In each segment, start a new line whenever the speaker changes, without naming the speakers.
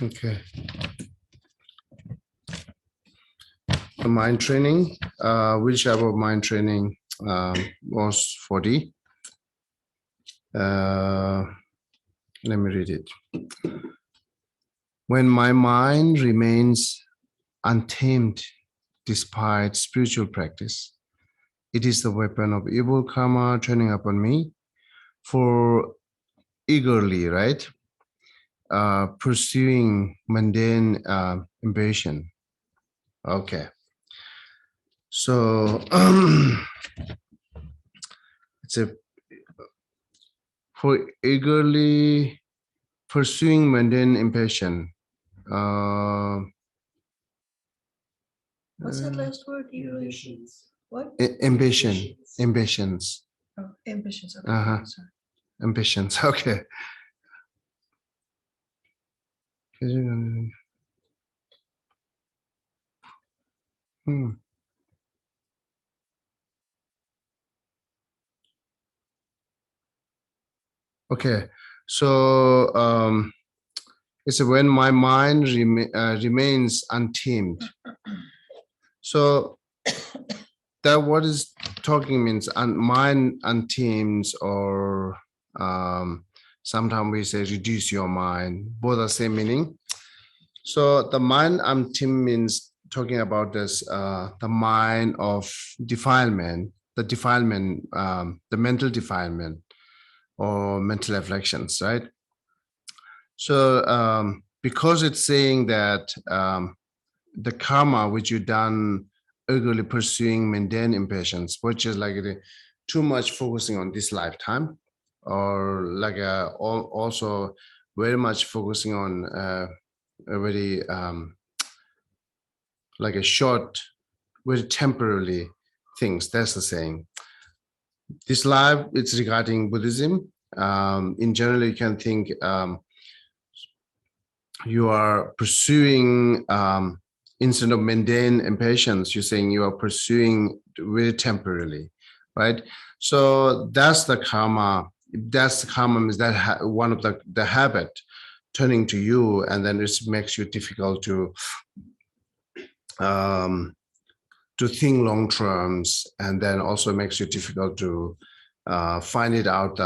Okay. The mind training, which type of mind training was 40? Let me read it. When my mind remains untamed despite spiritual practice, it is the weapon of evil karma turning upon me for eagerly, right? Pursuing mundane ambition. Okay. So it's a for eagerly pursuing mundane ambition.
What's that last word? Ambitions. What?
Ambition. Ambitions.
Oh, ambitions. Okay. Sorry.
Ambitions. Okay. Okay. So it's when my mind remains untamed. So that what is talking means mind untamed, or sometimes we say reduce your mind. Both are same meaning. So the mind untamed means talking about this the mind of defilement, the mental defilement or mental afflictions, right? So because it's saying that the karma which you done eagerly pursuing mundane impatience, which is like too much focusing on this lifetime, or like also very much focusing on a very like a short, very temporarily things. That's the saying. This life, it's regarding Buddhism. In general, you can think you are pursuing instead of mundane impatience, you're saying you are pursuing very temporarily, right? So that's the karma. That's the karma, is that one of the habit turning to you, and then it makes you difficult to think long terms, and then also makes you difficult to find it out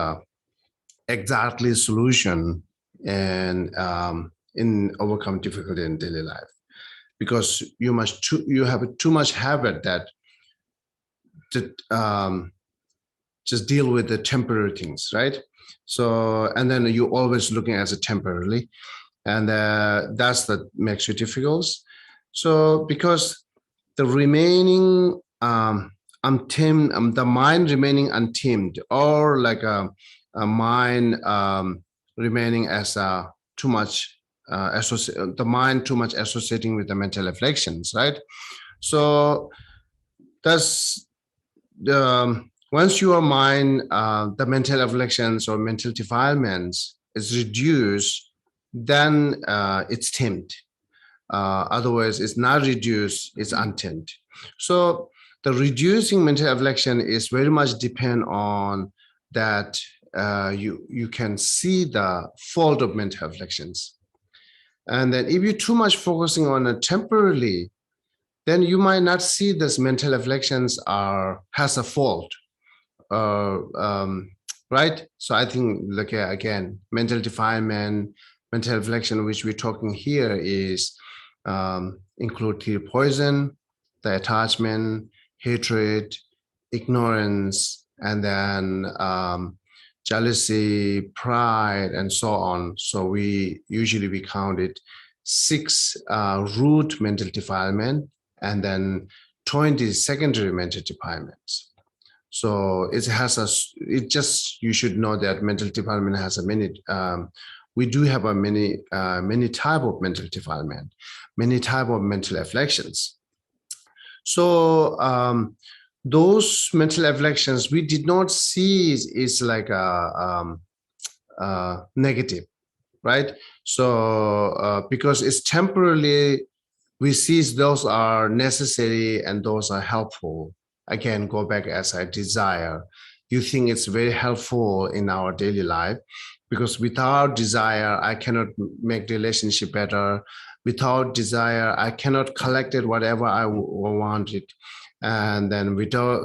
exactly solution and in overcome difficulty in daily life, because you have too much habit that just deal with the temporary things, right? So, and then you always looking as a temporarily, and that's that makes you difficult. So because the remaining untamed, the mind remaining untamed, or like a mind remaining as too much the mind too much associating with the mental afflictions, right? So that's the once your mind, the mental afflictions or mental defilements is reduced, then it's tamed. Otherwise, it's not reduced, it's untamed. So the reducing mental affliction is very much depend on that you can see the fault of mental afflictions. And then if you're too much focusing on it temporarily, then you might not see this mental afflictions has a fault. Right? So I think, like again, mental defilement, mental affliction, which we're talking here is include clear poison, the attachment, hatred, ignorance, and then jealousy, pride, and so on. So we count it 6 root mental defilement, and then 20 secondary mental defilements. So you should know that mental defilement has a many, we do have a many type of mental defilement, many type of mental afflictions. So those mental afflictions we did not see is like a negative, right? So because it's temporarily, we see those are necessary and those are helpful. Again, go back as I desire. You think it's very helpful in our daily life, because without desire, I cannot make the relationship better. Without desire, I cannot collect it whatever I wanted. And then without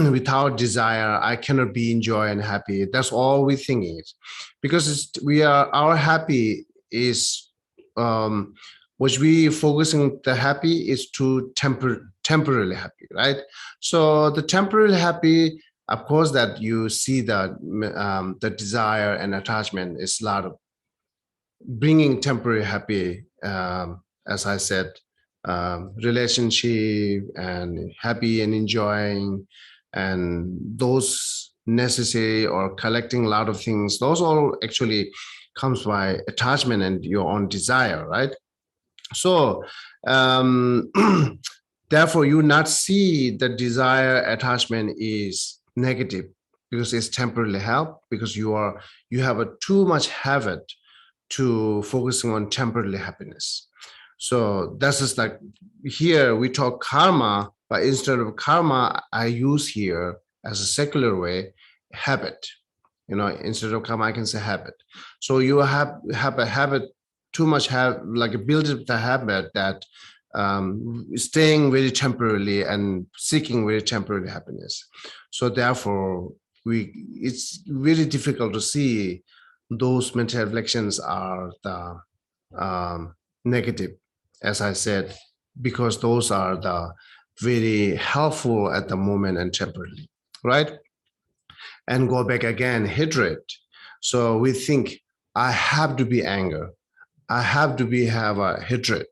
without desire, I cannot be enjoy and happy. That's all we think is, because our happy is which we focusing the happy is to temporarily happy, right? So the temporarily happy, of course, that you see that the desire and attachment is a lot of bringing temporary happy, as I said, relationship and happy and enjoying, and those necessary or collecting a lot of things. Those all actually comes by attachment and your own desire, right? So therefore, you not see the desire attachment is negative because it's temporarily help, because you have a too much habit to focusing on temporary happiness. So that's just like here we talk karma, but instead of karma, I use here as a secular way habit. Instead of karma, I can say habit. So you have a habit too much, have like a build up the habit that staying very temporarily and seeking very temporary happiness. So therefore, it's really difficult to see those mental reflections are the negative, as I said, because those are the very helpful at the moment and temporarily, right? And go back again, hatred. So we think I have to be anger. I have to have a hatred.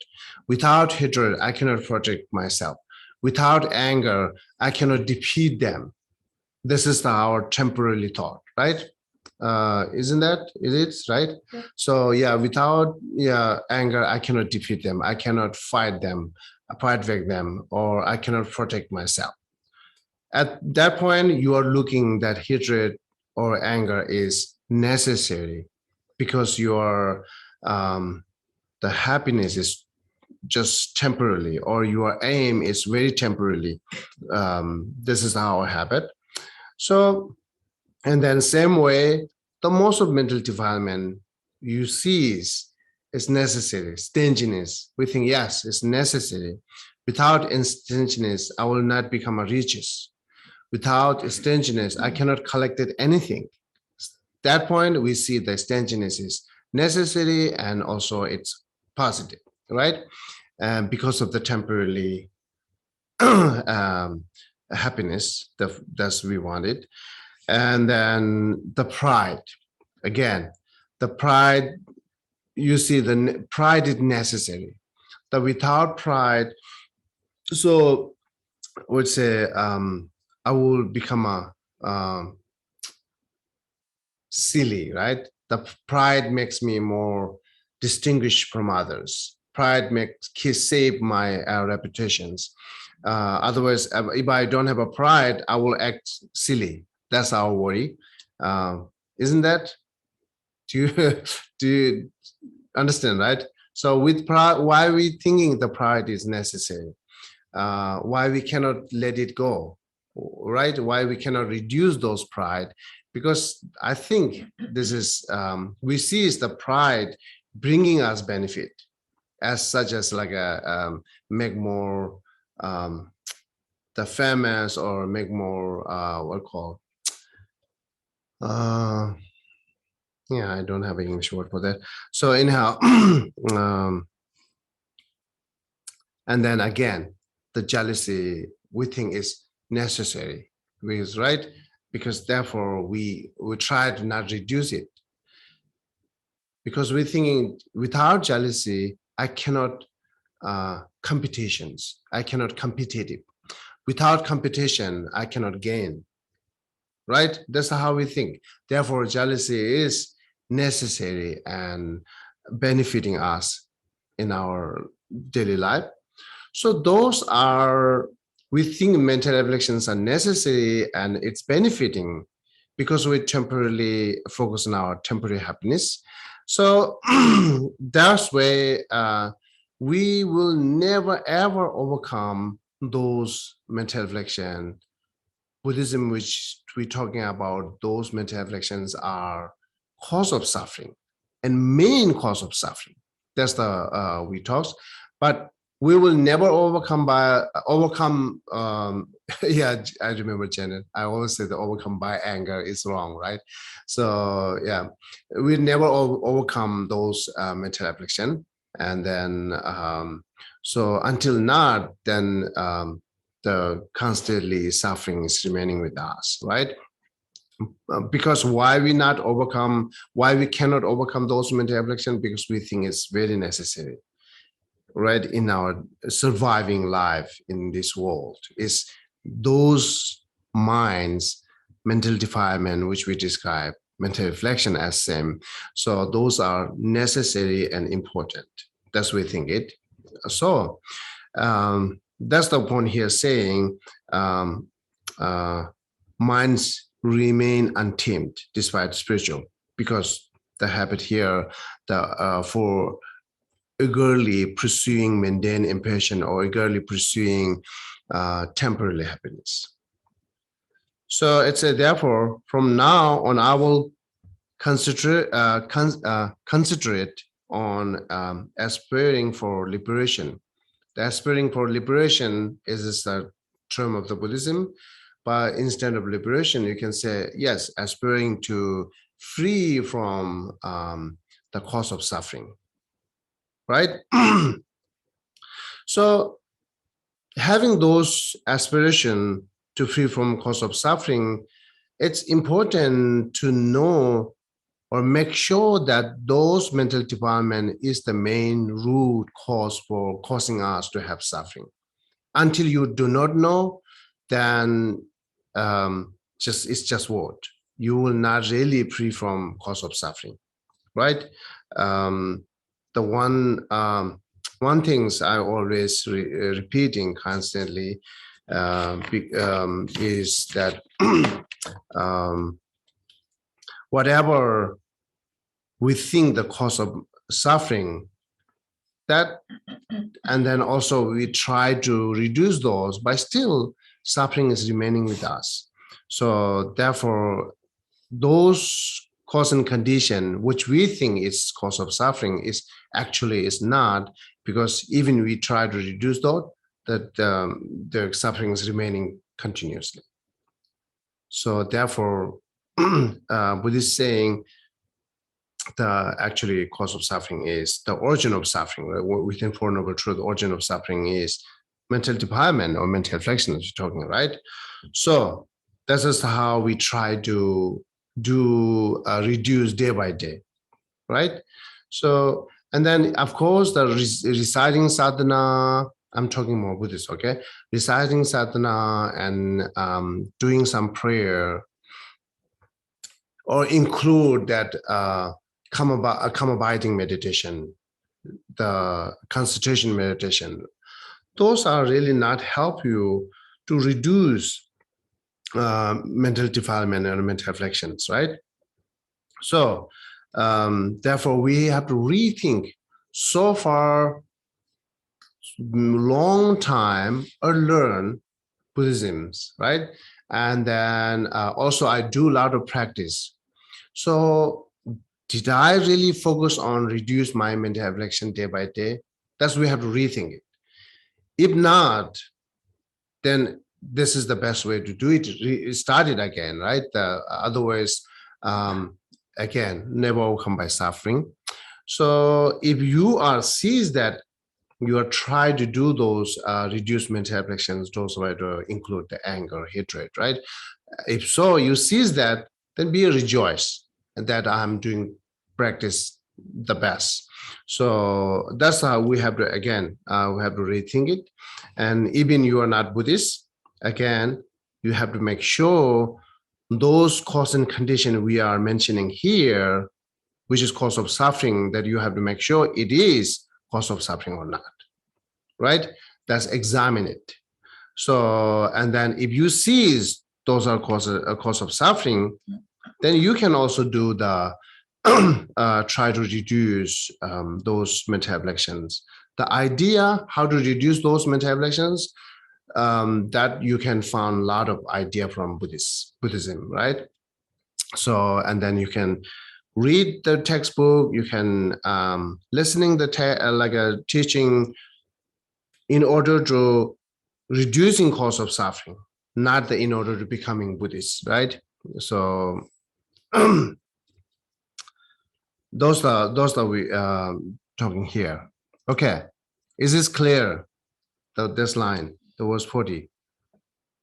Without hatred, I cannot protect myself. Without anger, I cannot defeat them. This is our temporary thought, right? Isn't that it is, right?
Yeah.
So yeah, without anger, I cannot defeat them. I cannot fight them, fight back them, or I cannot protect myself. At that point, you are looking that hatred or anger is necessary because your the happiness is just temporarily, or your aim is very temporarily. This is our habit. So, and then same way, the most of mental defilement you see is necessary. Stinginess, we think yes, it's necessary. Without stinginess, I will not become a riches. Without stinginess, I cannot collect anything. That point, we see the stinginess is necessary and also it's positive, right? Because of the temporary happiness that we wanted. And then the pride, again, the pride, you see the pride is necessary. That without pride, so I would say I will become a silly, right? The pride makes me more distinguished from others. Pride makes save my reputations. Otherwise, if I don't have a pride, I will act silly. That's our worry. Isn't that? Do you do you understand, right? So with pride, why we thinking the pride is necessary? Why we cannot let it go, right? Why we cannot reduce those pride? Because I think this is we see is the pride bringing us benefit, as such as like a make more the famous or make more what call yeah, I don't have an English word for that. So anyhow, and then again, the jealousy we think is necessary, because right, because therefore we try to not reduce it, because we're thinking without jealousy I cannot competitions, I cannot competitive. Without competition, I cannot gain. Right? That's how we think. Therefore, jealousy is necessary and benefiting us in our daily life. So those are, we think mental reflections are necessary and it's benefiting because we temporarily focus on our temporary happiness. So that's way we will never ever overcome those mental reflection. Buddhism, which we're talking about, those mental reflections are cause of suffering and main cause of suffering. That's the we talks, but we will never overcome. Yeah, I remember Janet. I always say the overcome by anger is wrong, right? So yeah, we never overcome those mental affliction, and then so until now, then the constantly suffering is remaining with us, right? Because why we cannot overcome those mental affliction? Because we think it's very necessary, right, in our surviving life in this world. Is those minds, mental defilement, which we describe mental reflection as same. So those are necessary and important. That's we think it. So that's the point here, saying minds remain untamed despite spiritual, because the habit here, the for eagerly pursuing mundane impression or eagerly pursuing temporary happiness. So it's a, therefore, from now on, I will concentrate on aspiring for liberation. The aspiring for liberation is the term of the Buddhism, but instead of liberation, you can say, yes, aspiring to free from the cause of suffering, right? So having those aspiration to free from cause of suffering, it's important to know or make sure that those mental defilement is the main root cause for causing us to have suffering. Until you do not know, then it's just word. You will not really free from cause of suffering, right? The one things I always repeating constantly is that whatever we think the cause of suffering, that, and then also we try to reduce those, but still suffering is remaining with us. So therefore, those cause and condition which we think is cause of suffering is actually is not, because even we try to reduce that the suffering is remaining continuously. So therefore, Buddhist saying the actually cause of suffering is the origin of suffering. Right? Within Four Noble Truths, the origin of suffering is mental defilement or mental affliction, as you're talking, right? So this is how we try to do reduce day by day, right? So, and then of course the reciting sadhana, I'm talking more Buddhist, okay? Reciting sadhana and doing some prayer, or include that come abiding meditation, the concentration meditation. Those are really not help you to reduce mental defilement and mental afflictions, right? So therefore, we have to rethink so far long time or learn Buddhisms, right? And then also I do a lot of practice. So did I really focus on reduce my mental affliction day by day? That's we have to rethink it. If not, then this is the best way to do it. Start it again, right? Otherwise, again, never overcome by suffering. So if you are sees that you are trying to do those reduced mental afflictions, those were to include the anger, hatred, right? If so, you sees that, then be rejoice that I'm doing practice the best. So that's how we have to, again, we have to rethink it. And even you are not Buddhist, again, you have to make sure those cause and condition we are mentioning here, which is cause of suffering, that you have to make sure it is cause of suffering or not, right? That's examine it. So, and then if you see those are a cause of suffering, then you can also do the try to reduce those mental afflictions. The idea how to reduce those mental afflictions, that you can find a lot of idea from Buddhism, right? So, and then you can read the textbook, you can listening the like a teaching in order to reducing cause of suffering, not in order to becoming Buddhist, right? So those are we talking here. Okay, is this clear? This line, the verse 40,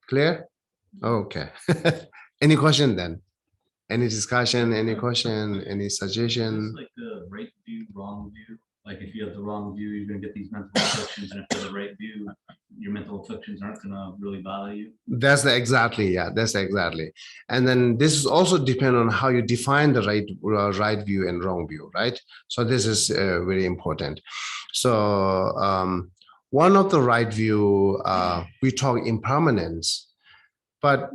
clear? Okay. Any question then? Any discussion? Any question? Any suggestion?
It's like the right view, wrong view. Like if you have the wrong view, you're gonna get these mental afflictions, and if you have the right view, your mental afflictions aren't gonna really bother you.
That's exactly, yeah. That's exactly. And then this is also depend on how you define the right view and wrong view, right? So this is very important. So one of the right view, we talk impermanence, but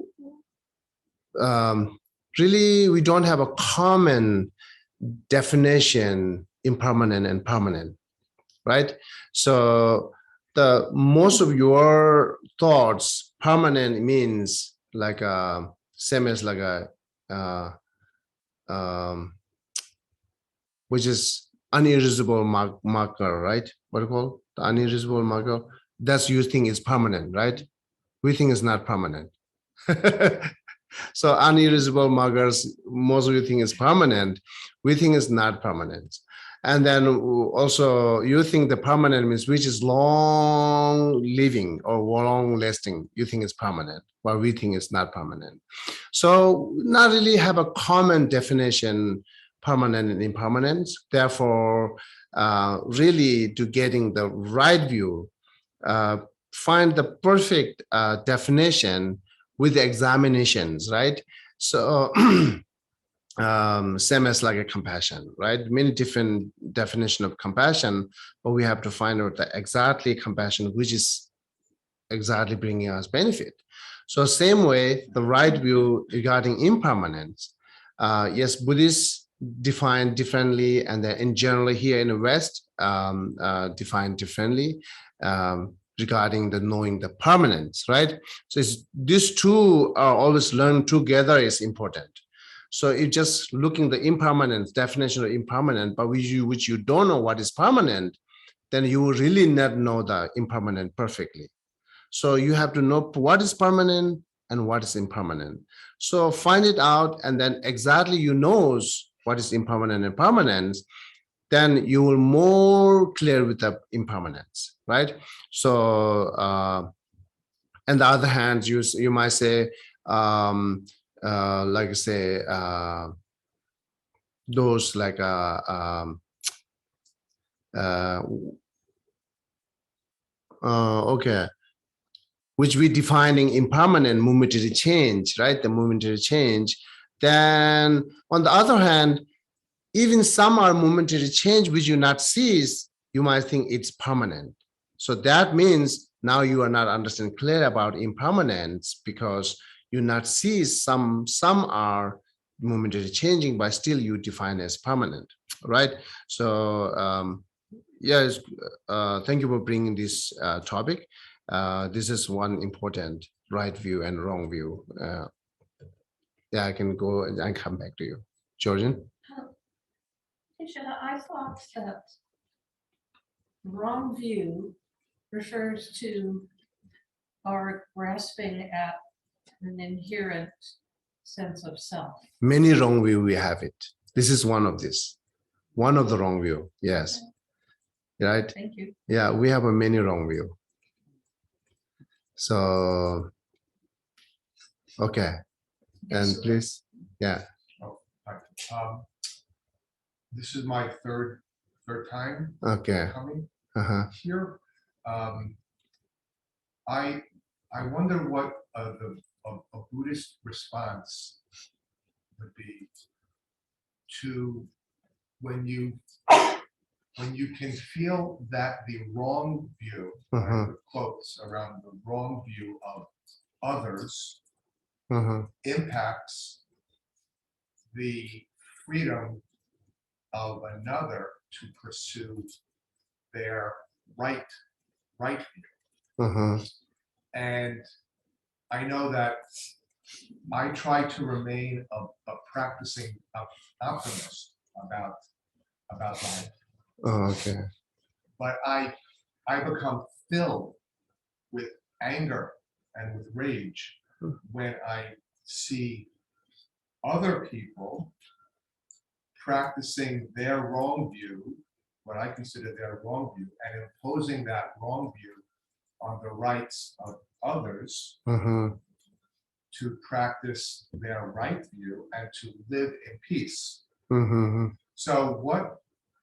really we don't have a common definition impermanent and permanent, right? So the most of your thoughts permanent means like same as like a which is unerasable marker, right? What do you call the unerasable marker? That's you think is permanent, right? We think it's not permanent. So unerasable markers, most of you think is permanent. We think it's not permanent. And then also you think the permanent means which is long living or long lasting. You think it's permanent, but we think it's not permanent. So not really have a common definition, permanent and impermanent. Therefore, really to getting the right view, find the perfect definition with the examinations, right? So same as like a compassion, right? Many different definition of compassion, but we have to find out the exactly compassion, which is exactly bringing us benefit. So same way, the right view regarding impermanence. Yes, Buddhists define differently, and then in general here in the West, define differently. Regarding the knowing the permanence, right? So these two are always learned together is important. So if just looking the impermanence, definition of impermanent, but which you don't know what is permanent, then you will really not know the impermanent perfectly. So you have to know what is permanent and what is impermanent. So find it out, and then exactly you knows what is impermanent and permanent, then you will more clear with the impermanence, right? So, on the other hand, you might say, like say, those like okay, which we defining impermanent momentary change, right? The momentary change. Then on the other hand, even some are momentary change which you not sees, you might think it's permanent. So that means now you are not understanding clear about impermanence because you not see some are momentary changing, but still you define as permanent, right? So yes, thank you for bringing this topic. This is one important right view and wrong view. Yeah, I can go and come back to you, Georgian.
I thought that wrong view refers to our grasping at an inherent sense of self.
Many wrong view we have it. This is one of this. One of the wrong view. Yes. Right?
Thank you.
Yeah, we have a many wrong view. So, okay. And please, yeah.
Oh, hi. This is my third time
Okay.
coming
Uh-huh.
here. I wonder what a Buddhist response would be to when you can feel that the wrong view, the quotes around the wrong view of others impacts the freedom of another to pursue their right view. And I know that I try to remain a practicing optimist about life,
Oh, okay.
but I become filled with anger and with rage when I see other people practicing their wrong view, what I consider their wrong view, and imposing that wrong view on the rights of others
Mhm.
to practice their right view and to live in peace.
Mhm.
So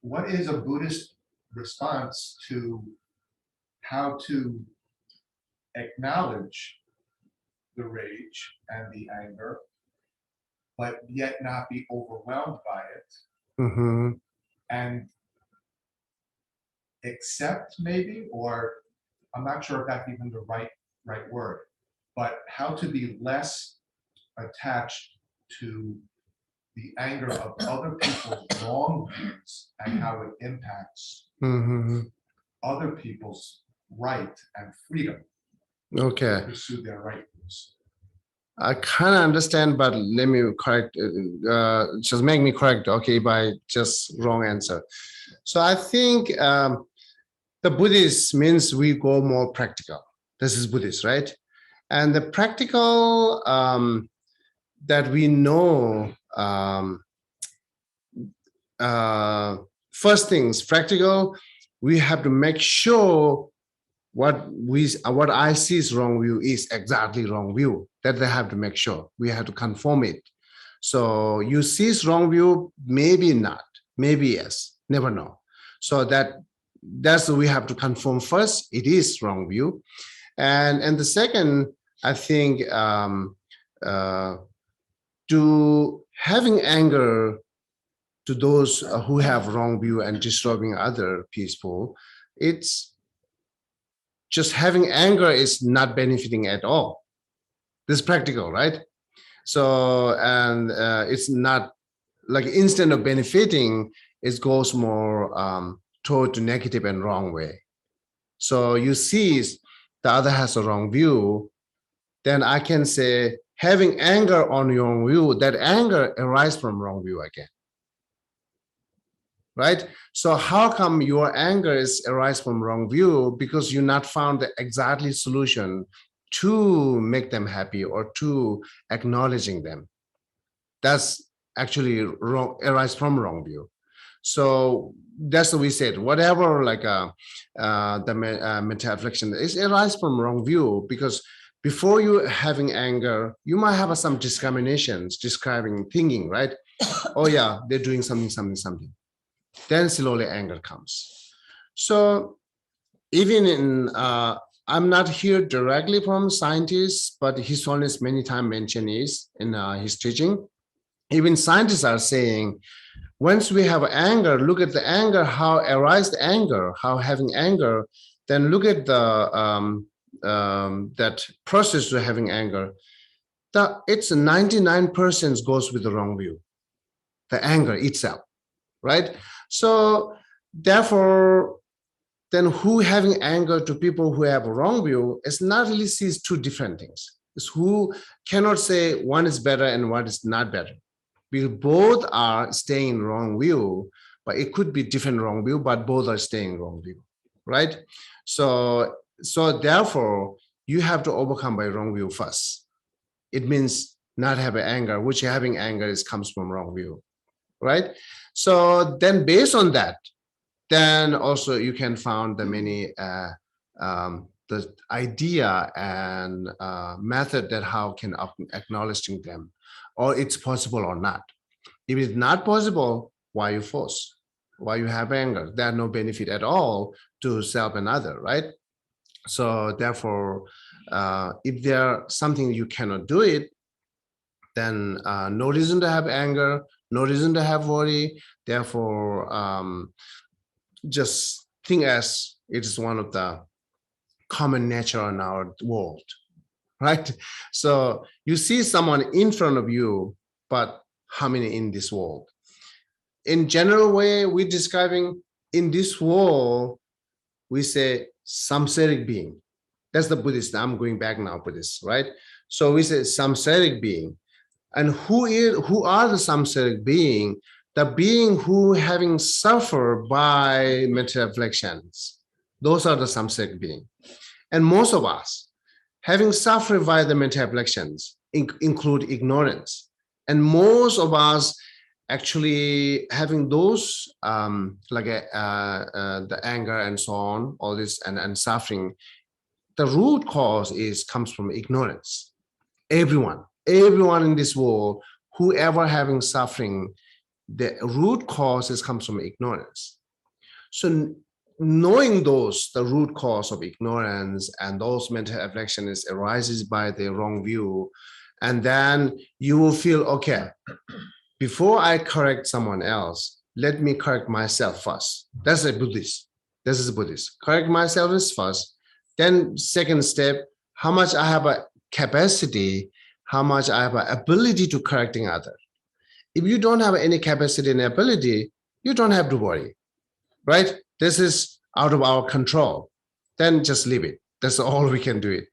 what is a Buddhist response to how to acknowledge the rage and the anger, but yet not be overwhelmed by it
Mhm.
and accept maybe, or I'm not sure if that's even the right word, but how to be less attached to the anger of other people's wrong views and how it impacts
Mhm.
other people's right and freedom
Okay.
to pursue their right views.
I kind of understand, but let me correct. Just make me correct, okay, by just wrong answer. So I think the Buddhist means we go more practical. This is Buddhist, right? And the practical that we know, first things practical, we have to make sure what I see is wrong view is exactly wrong view. That they have to make sure. We have to confirm it. So you see is wrong view, maybe not, maybe yes, never know. So that's what we have to confirm first. It is wrong view, and the second, I think, to having anger to those who have wrong view and disturbing other people, it's just having anger is not benefiting at all. This is practical, right? So, and it's not like instead of benefiting, it goes more toward the negative and wrong way. So you see the other has a wrong view, then I can say having anger on your view, that anger arises from wrong view again. Right? So how come your anger is arise from wrong view? Because you not found the exactly solution to make them happy or to acknowledging them. That's actually wrong, arise from wrong view. So that's what we said. Whatever like the mental affliction is arise from wrong view, because before you having anger, you might have some discriminations, describing thinking, right? Oh yeah, they're doing something. Then slowly anger comes. So even in I'm not here directly from scientists, but his holiness many times mentioned is in his teaching. Even scientists are saying, once we have anger, look at the anger, how arise the anger, how having anger, then look at the that process to having anger. It's 99% goes with the wrong view, the anger itself, right? So therefore, then who having anger to people who have a wrong view is not really sees two different things. It's who cannot say one is better and one is not better. Because both are staying in wrong view, but it could be different wrong view, but both are staying wrong view, right? So therefore, you have to overcome by wrong view first. It means not having anger, which having anger comes from wrong view, right? So then based on that, then also you can find the many the idea and method that how can acknowledging them, or it's possible or not. If it's not possible, why you force? Why you have anger? There's no benefit at all to self and other, right? So therefore, if there something you cannot do it, then no reason to have anger, no reason to have worry. Therefore, just think as it is one of the common nature in our world, right? So you see someone in front of you, but how many in this world? In general way, we're describing in this world, we say samsaric being. That's the Buddhist. I'm going back now, Buddhist, right? So we say samsaric being. And who are the samsaric being? The being who having suffered by mental afflictions. Those are the samsaric being. And most of us having suffered by the mental afflictions include ignorance. And most of us actually having those the anger and so on, all this and suffering, the root cause comes from ignorance. Everyone in this world, whoever having suffering, the root causes comes from ignorance. So knowing the root cause of ignorance and those mental afflictions arises by the wrong view, and then you will feel, okay, before I correct someone else, let me correct myself first. That's a Buddhist. This is a Buddhist. Correct myself is first. Then second step, how much I have a capacity, how much I have an ability to correcting others. If you don't have any capacity and ability, you don't have to worry, right? This is out of our control. Then just leave it. That's all we can do it.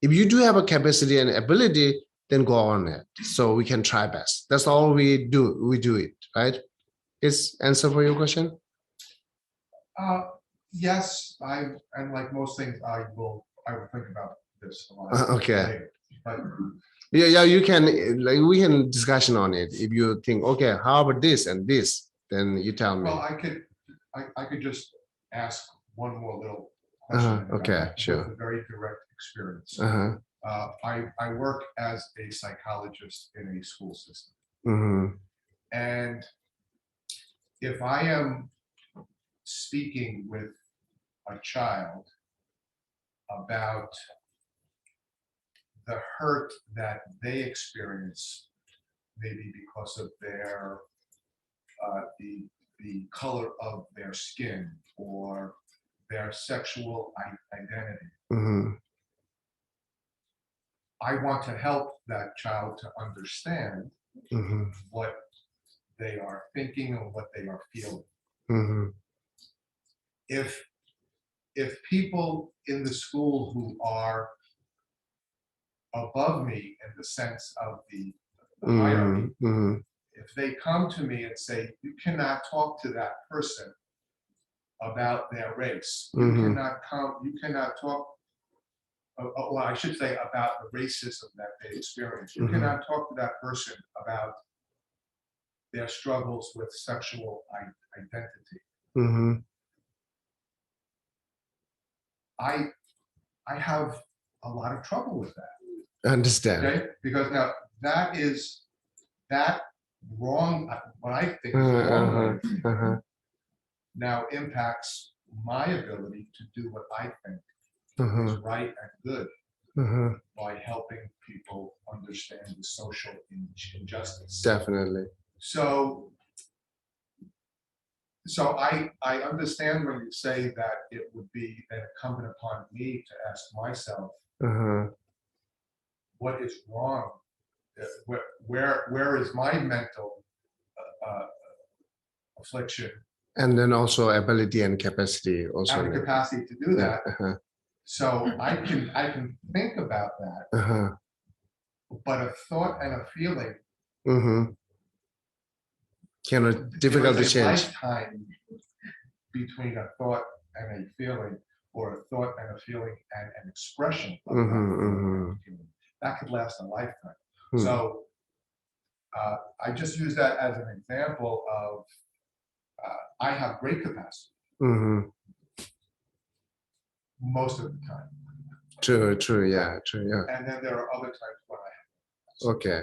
If you do have a capacity and ability, then go on it. So we can try best. That's all we do. We do it, right? Is answer for your question?
Yes, and like most things, I will think about this a lot.
Okay.
later. But
Yeah, you can, like, we can discussion on it. If you think, okay, how about this and this, then you tell me.
well, I could just ask one more little question. about
Okay,
that,
sure.
with a very direct experience.
Uh-huh.
I work as a psychologist in a school system.
Mm-hmm.
And if I am speaking with a child about the hurt that they experience, maybe because of their the color of their skin or their sexual identity,
Mm-hmm.
I want to help that child to understand
Mm-hmm.
what they are thinking and what they are feeling.
Mm-hmm.
If people in the school who are above me in the sense of the hierarchy,
Mm-hmm.
if they come to me and say, you cannot talk to that person about their race, you cannot talk, well, I should say about the racism that they experience. You cannot talk to that person about their struggles with sexual identity.
Mm-hmm.
I have a lot of trouble with that.
Understand.
Okay, because now that wrong, what I think is wrong way of thinking, now impacts my ability to do what I think is right and good by helping people understand the social injustice.
Definitely.
So I understand when you say that it would be then incumbent upon me to ask myself, what is wrong? Where is my mental affliction?
And then also ability and capacity also.
Have the capacity to do that.
Uh-huh.
So I can think about that, but a thought and a feeling
difficult to
there is a
change.
lifetime between a thought and a feeling, or a thought and a feeling and an expression of that feeling. That could last a lifetime. So I just use that as an example of I have great capacity most of the time.
True, yeah.
And then there are other times when I have
Okay.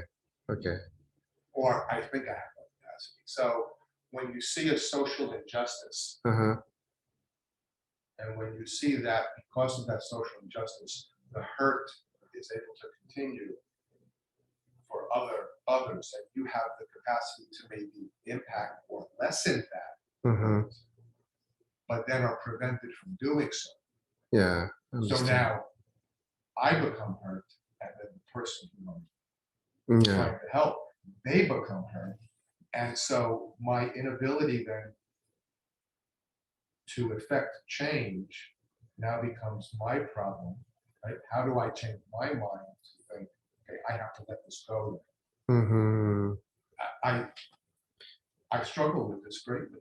or I think I have no capacity. So when you see a social injustice, and when you see that because of that social injustice, the hurt is able to continue for others, and you have the capacity to maybe impact or lessen that, but then are prevented from doing so.
Yeah.
So now I become hurt, and then the person who I'm trying to help, they become hurt. And so my inability then to effect change now becomes my problem, right? How do I change my mind to think okay, I have to let this go.
Mhm.
I struggle with this greatly.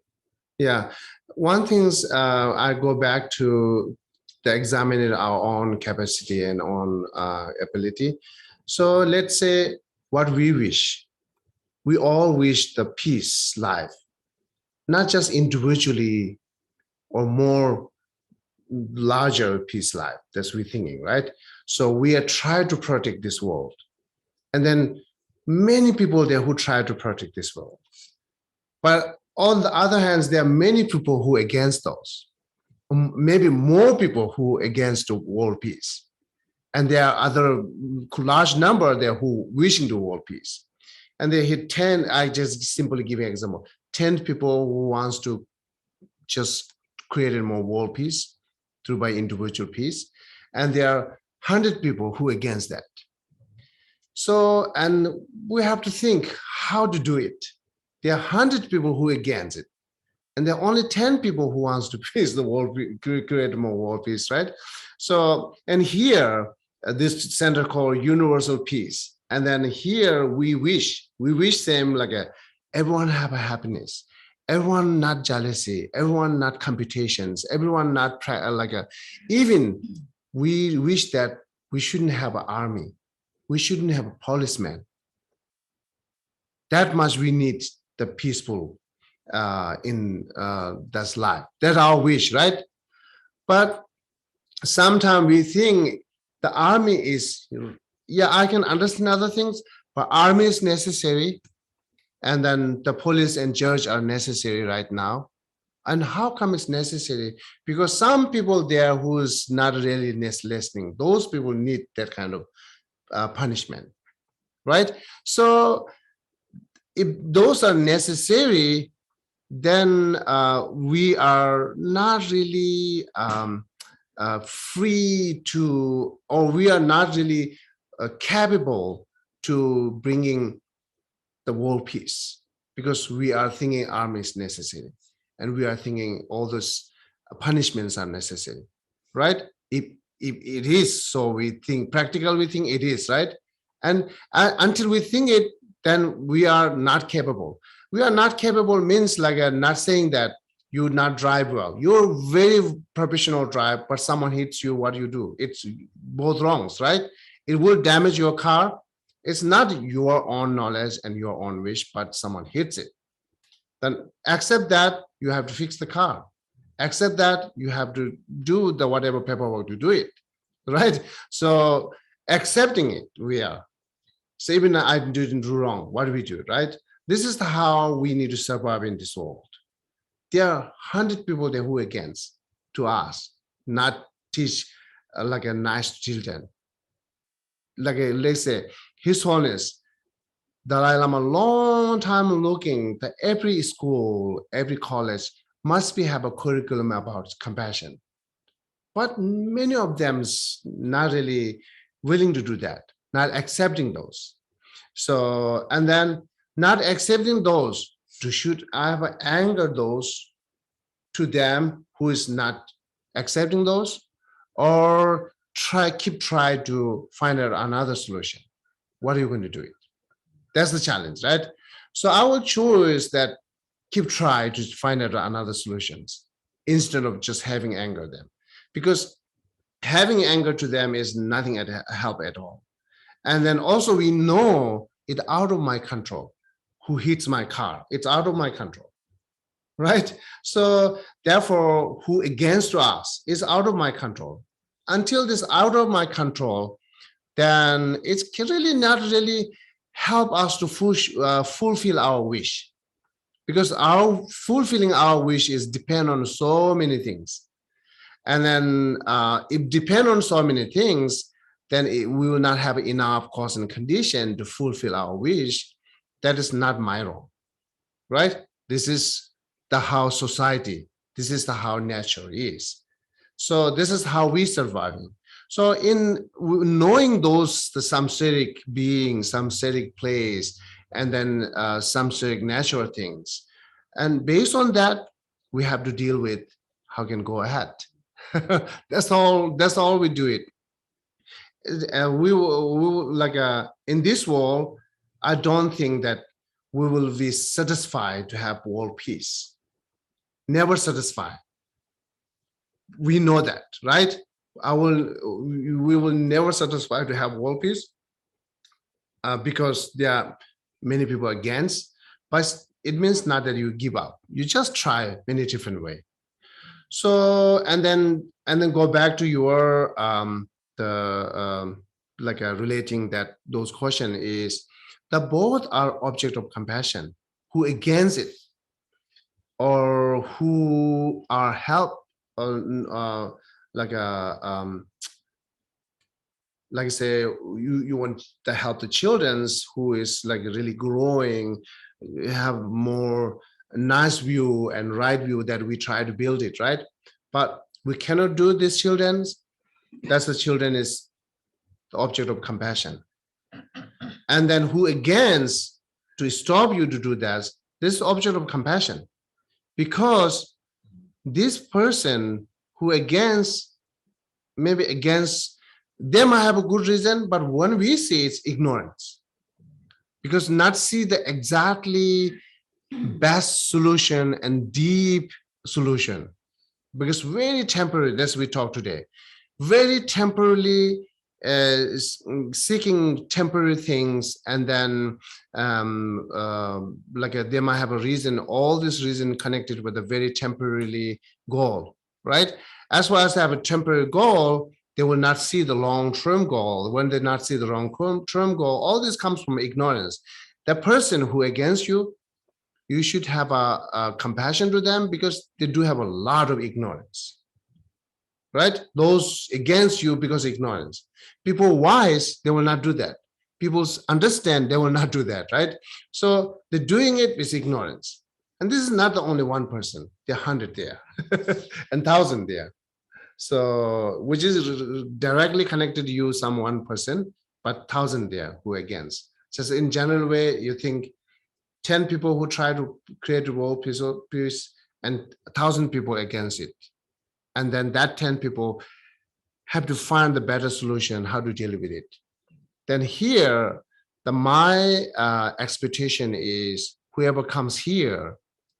Yeah, one thing is I go back to the examining our own capacity and own ability. So let's say what we wish. We all wish the peace life, not just individually or more larger peace life. That's we thinking, right? So we are trying to protect this world, and then many people there who try to protect this world. But on the other hand, there are many people who against those. Maybe more people who against the world peace. And there are other large number there who wishing the world peace. And they hit 10, I just simply give an example, 10 people who wants to just create a more world peace through by individual peace. And there are 100 people who against that. So, and we have to think how to do it. There are 100 people who against it. And there are only 10 people who wants to peace the world, create more world peace, right? So, and here, this center called universal peace. And then here we wish them like everyone have a happiness, everyone not jealousy, everyone not computations, everyone not even we wish that we shouldn't have an army, we shouldn't have a policeman. That much we need the peaceful in that's life. That's our wish, right? But sometimes we think the army is, yeah, I can understand other things, but army is necessary, and then the police and judge are necessary right now. And how come it's necessary? Because some people there who's not really listening, those people need that kind of punishment, right? So if those are necessary, then we are not really free to, or we are not really capable to bringing the world peace, because we are thinking army is necessary, and we are thinking all those punishments are necessary, right? If it is, so we think practical, we think it is, right? And until we think it, then we are not capable. We are not capable means like not saying that you not drive well. You're very professional drive, but someone hits you, what do you do? It's both wrongs, right? It will damage your car. It's not your own knowledge and your own wish, but someone hits it. Then accept that you have to fix the car. Accept that you have to do the whatever paperwork to do it, right? So accepting it, we are. So even I didn't do wrong, what do we do, right? This is how we need to survive in this world. There are 100 people there who against to us, not teach like a nice children. Let's say, His Holiness, Dalai Lama, long time looking that every school, every college must be have a curriculum about compassion. But many of them is not really willing to do that, not accepting those. So, and then not accepting those, to should I have anger those to them who is not accepting those, or keep try to find out another solution. What are you going to do it? That's the challenge, right? So our choice that keep try to find out another solutions instead of just having anger them, because having anger to them is nothing at help at all. And then also we know it out of my control. Who hits my car? It's out of my control, right? So therefore, who against us is out of my control. Until this out of my control, then it's really not really help us to fulfill our wish, because our fulfilling our wish is depend on so many things. And then if depend on so many things, then we will not have enough cause and condition to fulfill our wish. That is not my role, right? This is the how society, this is the how nature is. So this is how we surviving. So in knowing those, the samsaric beings, samsaric place, and then samsaric natural things, and based on that, we have to deal with how can go ahead. That's all we do it. we will like in this world, I don't think that we will be satisfied to have world peace. Never satisfied. We know that, right? We will never satisfy to have world peace because there are many people against, but it means not that you give up. You just try many different way. So and then go back to your relating that those question is that both are object of compassion. Who against it or who are help like I say, you want to help the children's who is like really growing, have more nice view and right view that we try to build it, right? But we cannot do this children's. That's the children is the object of compassion. And then who against to stop you to do that, this is object of compassion. Because this person who against, maybe against, they might have a good reason, but when we see it's ignorance. Because not see the exactly best solution and deep solution. Because very temporary, that's we talk today. Very temporarily seeking temporary things, and then they might have a reason, all this reason connected with a very temporarily goal, right? As far as they have a temporary goal, they will not see the long-term goal. When they not see the long-term goal, all this comes from ignorance. The person who against you, you should have a compassion to them because they do have a lot of ignorance, right? Those against you because of ignorance. People wise, they will not do that. People understand, they will not do that, right? So they're doing it with ignorance. And this is not the only one person. There are 100 there and 1,000 there. So which is directly connected to you, some one person, but 1,000 there who against. Just in general way, you think 10 people who try to create a world peace and 1,000 people against it. And then that 10 people have to find the better solution, how to deal with it. Then here, my expectation is whoever comes here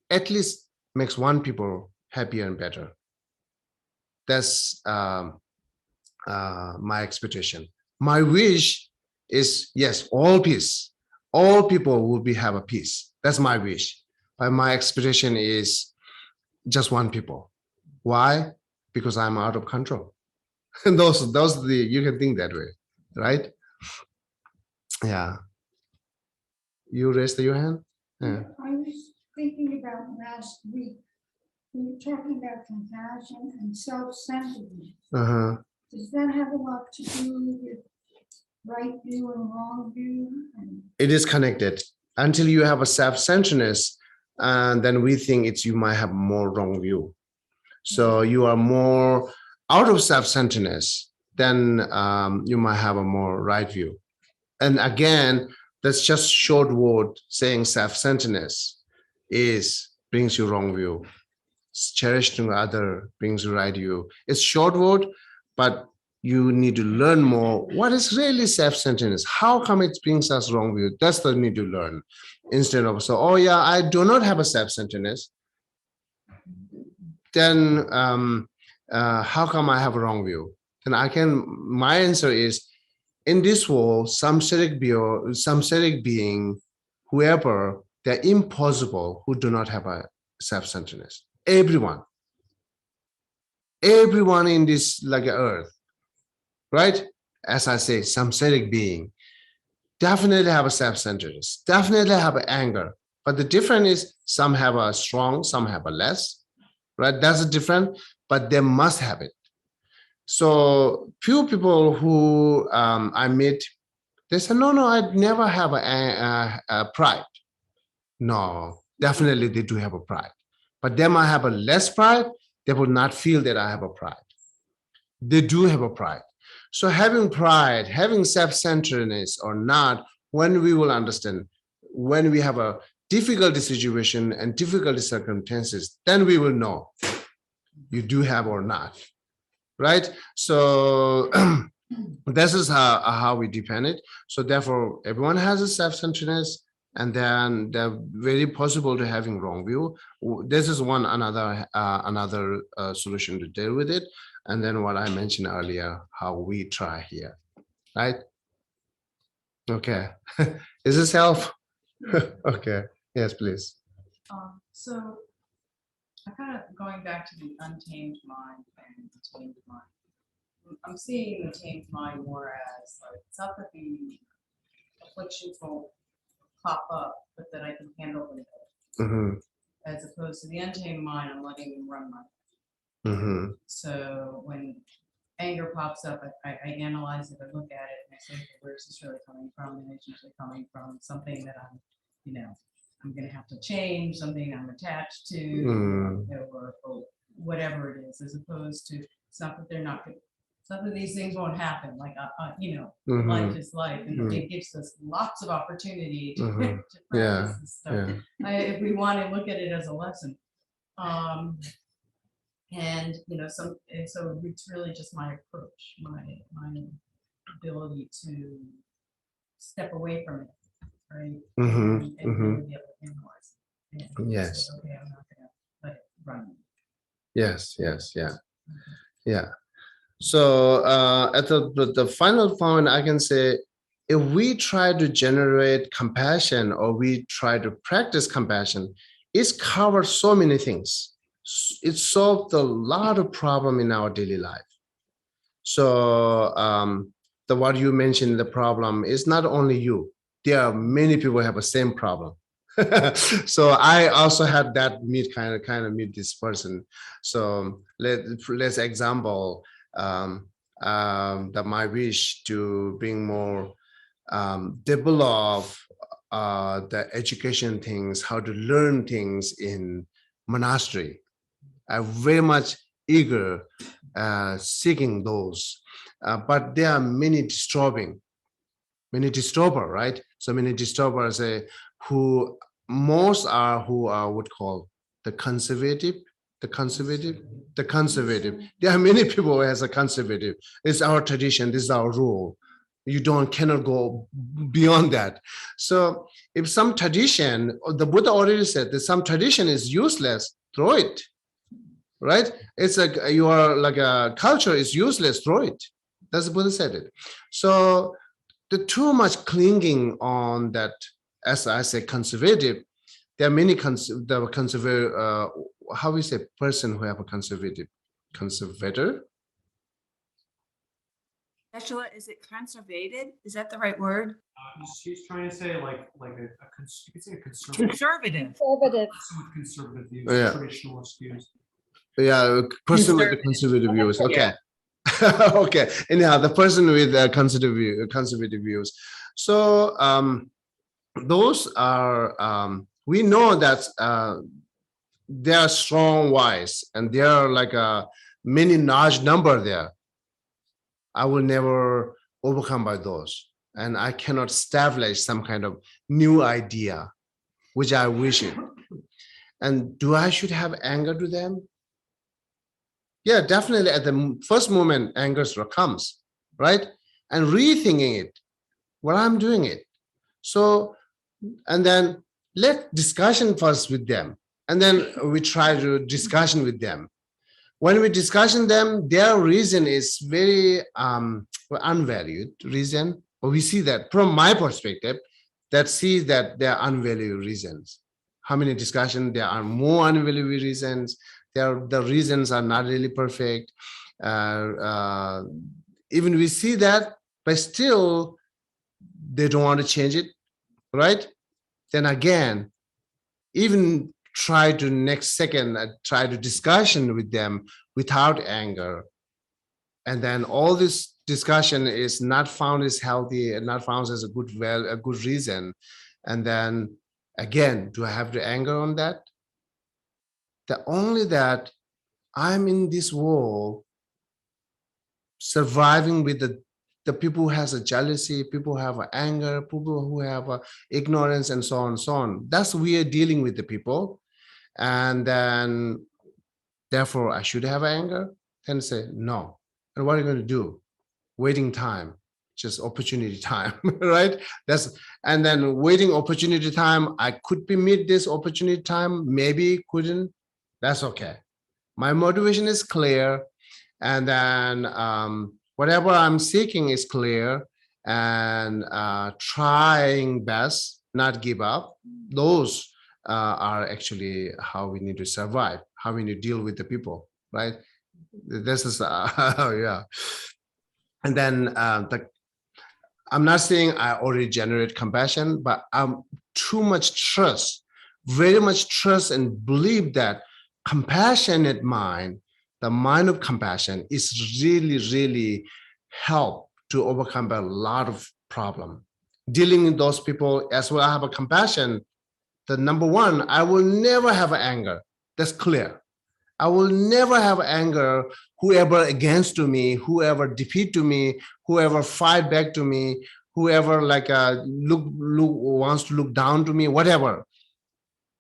at least makes one people happier and better. That's my expectation. My wish is, yes, all peace. All people will have a peace. That's my wish. But my expectation is just one people. Why? Because I'm out of control. And those you can think that way, right? Yeah. You raised your hand? Yeah.
I was thinking about last week, we were talking about compassion and self-centeredness.
Uh-huh.
Does that have a lot to do with right view and wrong view?
It is connected. Until you have a self-centeredness, and then we think you might have more wrong view. So you are more out of self-centeredness, then you might have a more right view. And again, that's just short word saying self-centeredness brings you wrong view. Cherishing other brings you right view. It's short word, but you need to learn more. What is really self-centeredness? How come it brings us wrong view? That's what you need to learn. Instead of, so, oh yeah, I do not have a self-centeredness. Then how come I have a wrong view? Then my answer is, in this world, some samsaric being, whoever, they're impossible who do not have a self-centeredness. Everyone in this earth, right? As I say, samsaric being, definitely have a self-centeredness, definitely have an anger. But the difference is some have a strong, some have a less, right? That's the difference, but they must have it. So few people who I meet, they say, no, I never have a pride. No, definitely they do have a pride. But they might have a less pride, they will not feel that I have a pride. They do have a pride. So having pride, having self-centeredness or not, when we will understand, when we have a difficult situation and difficult circumstances, then we will know you do have or not, right? So This is how we depend it. So therefore, everyone has a self-centeredness, and then they're very possible to having wrong view. This is one another solution to deal with it. And then what I mentioned earlier, how we try here, right? Okay. Is this help? Okay. Yes, please.
So I'm kind of going back to the untamed mind and the tamed mind. I'm seeing the tamed mind more as like, it's not that the afflictions won't pop up, but that I can handle them better.
Mm-hmm.
As opposed to the untamed mind, I'm letting them run my.
Mm-hmm.
So when anger pops up, I analyze it, I look at it, and I say, okay, where's this really coming from? And it's usually coming from something that I'm gonna have to change, something I'm attached to, or whatever it is, as opposed to, it's not that they're not good. It's not that these things won't happen, like, life is life, and it gives us lots of opportunity to
Mhm.
to
Yeah,
practice this stuff. If we want to look at it as a lesson. And so it's really just my approach, my ability to step away from it, right? And really be able to analyze it. And
Yes.
say, okay, I'm not gonna let it run.
Yes, yeah. So at the final point, I can say, if we try to generate compassion or we try to practice compassion, it's covered so many things. It solved a lot of problem in our daily life. So the what you mentioned, the problem is not only you. There are many people who have the same problem. So I also had that kind of meet this person. So let's example that my wish to bring more develop the education things, how to learn things in monastery. I'm very much eager seeking those, but there are many disturber, right? So many disturbers who who are what call the conservative. There are many people who has a conservative. It's our tradition. This is our rule. You cannot go beyond that. So if some tradition, the Buddha already said that some tradition is useless, throw it. Right? It's like you are like a culture is useless, throw it. That's the Buddha said it. So the too much clinging on that, as I say, conservative. There are many conservative. How we say person who have a conservator.
Joshua, is it conservated? Is that the right word?
She's trying to say like you could say a conservative.
Conservative.
Conservative.
With conservative views,
Yeah.
traditionalist views.
Yeah, person with the conservative views. Okay. Okay. Anyhow, the person with conservative views. So those are we know that they are strong wise, and there are like a many large number there. I will never overcome by those, and I cannot establish some kind of new idea, which I wish it. And do I should have anger to them? Yeah, definitely. At the first moment, anger comes, right? And rethinking it, what I'm doing it. So, and then let discussion first with them, and then we try to discussion with them. When we discussion them, their reason is very unvalued reason. But we see that from my perspective, that sees that they are unvalued reasons. How many discussions there are more unvalued reasons? The reasons are not really perfect. Even we see that, but still they don't want to change it, right? Then again, even try to next second try to discussion with them without anger, and then all this discussion is not found as healthy and not found as a good reason, and then again, do I have the anger on that? The only that I'm in this world surviving with the people who has a jealousy, people who have anger, people who have ignorance, and so on and so on. That's we are dealing with the people. And then therefore I should have anger. Then say no. And what are you going to do? waiting time, just opportunity time, right? And then waiting opportunity time, I could be meet this opportunity time, maybe couldn't, that's okay. My motivation is clear, and then whatever I'm seeking is clear, and trying best, not give up. Those are actually how we need to survive, how we need to deal with the people, right? This is yeah. And then I'm not saying I already generate compassion, but I'm too much trust, very much trust and believe that compassionate mind, the mind of compassion, is really, really help to overcome a lot of problem. Dealing with those people as well, I have a compassion. The number one, I will never have anger. That's clear. I will never have anger. Whoever against to me, whoever defeat to me, whoever fight back to me, whoever like look wants to look down to me, whatever.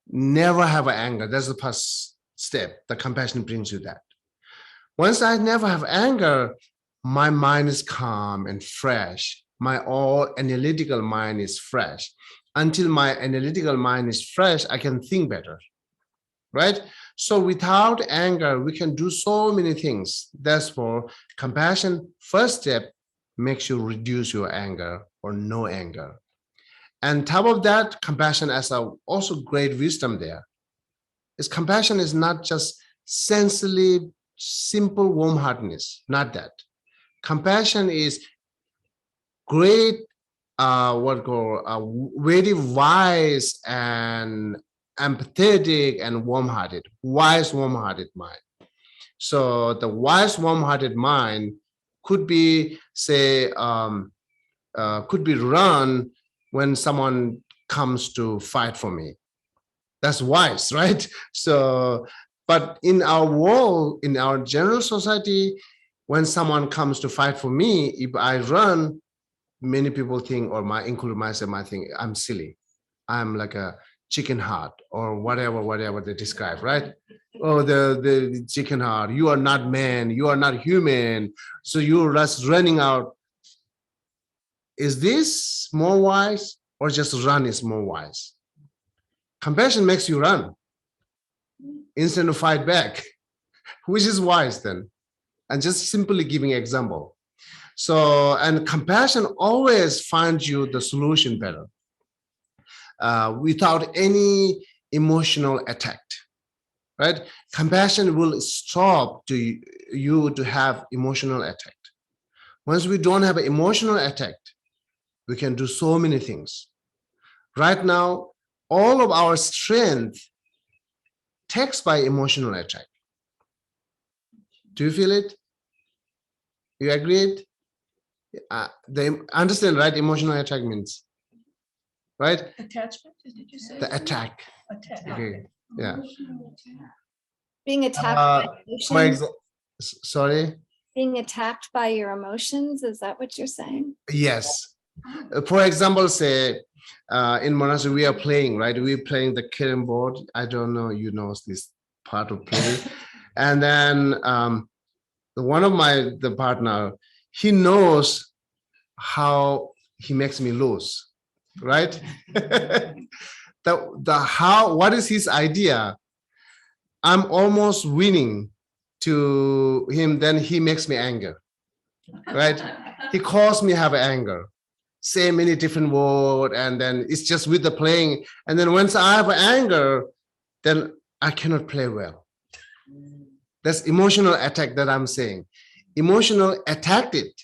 Never have anger. That's the first step. The compassion brings you that. Once I never have anger, my mind is calm and fresh. My all analytical mind is fresh. Until my analytical mind is fresh, I can think better, right? So without anger, we can do so many things. Therefore, compassion, first step, makes you reduce your anger or no anger. And top of that, compassion as a also great wisdom there. Is compassion is not just sensibly simple warm-heartedness, not that. Compassion is great, very wise and empathetic and warm-hearted, wise, warm-hearted mind. So the wise, warm-hearted mind could be, say, could be run when someone comes to fight for me. That's wise, right? So, but in our world, in our general society, when someone comes to fight for me, if I run, many people think, or including myself, I think I'm silly. I'm like a chicken heart or whatever they describe, right? Oh, the chicken heart, you are not man, you are not human, so you're just running out. Is this more wise, or just run is more wise? Compassion makes you run instead of fight back, which is wise then. And just simply giving example. So, and compassion always finds you the solution better without any emotional attack, right? Compassion will stop you to have emotional attack. Once we don't have an emotional attack, we can do so many things. Right now, all of our strength takes by emotional attack. Do you feel it? You agreed? They understand, right? Emotional attack means, right?
Attachment, did you say?
The attack.
Attack.
Okay. Yeah.
Emotional attack.
Being attacked by
For
emotions,
sorry.
being attacked by your emotions, is that what you're saying?
Yes. For example, say in monastery we are playing, right? We're playing the carom board. I don't know, you know this part of play. And then one of the partner, he knows how he makes me lose, right? What is his idea? I'm almost winning to him, then he makes me anger, right? He calls me have anger, say many different words, and then it's just with the playing. And then once I have anger, then I cannot play well. That's emotional attack that I'm saying. Emotional attacked it,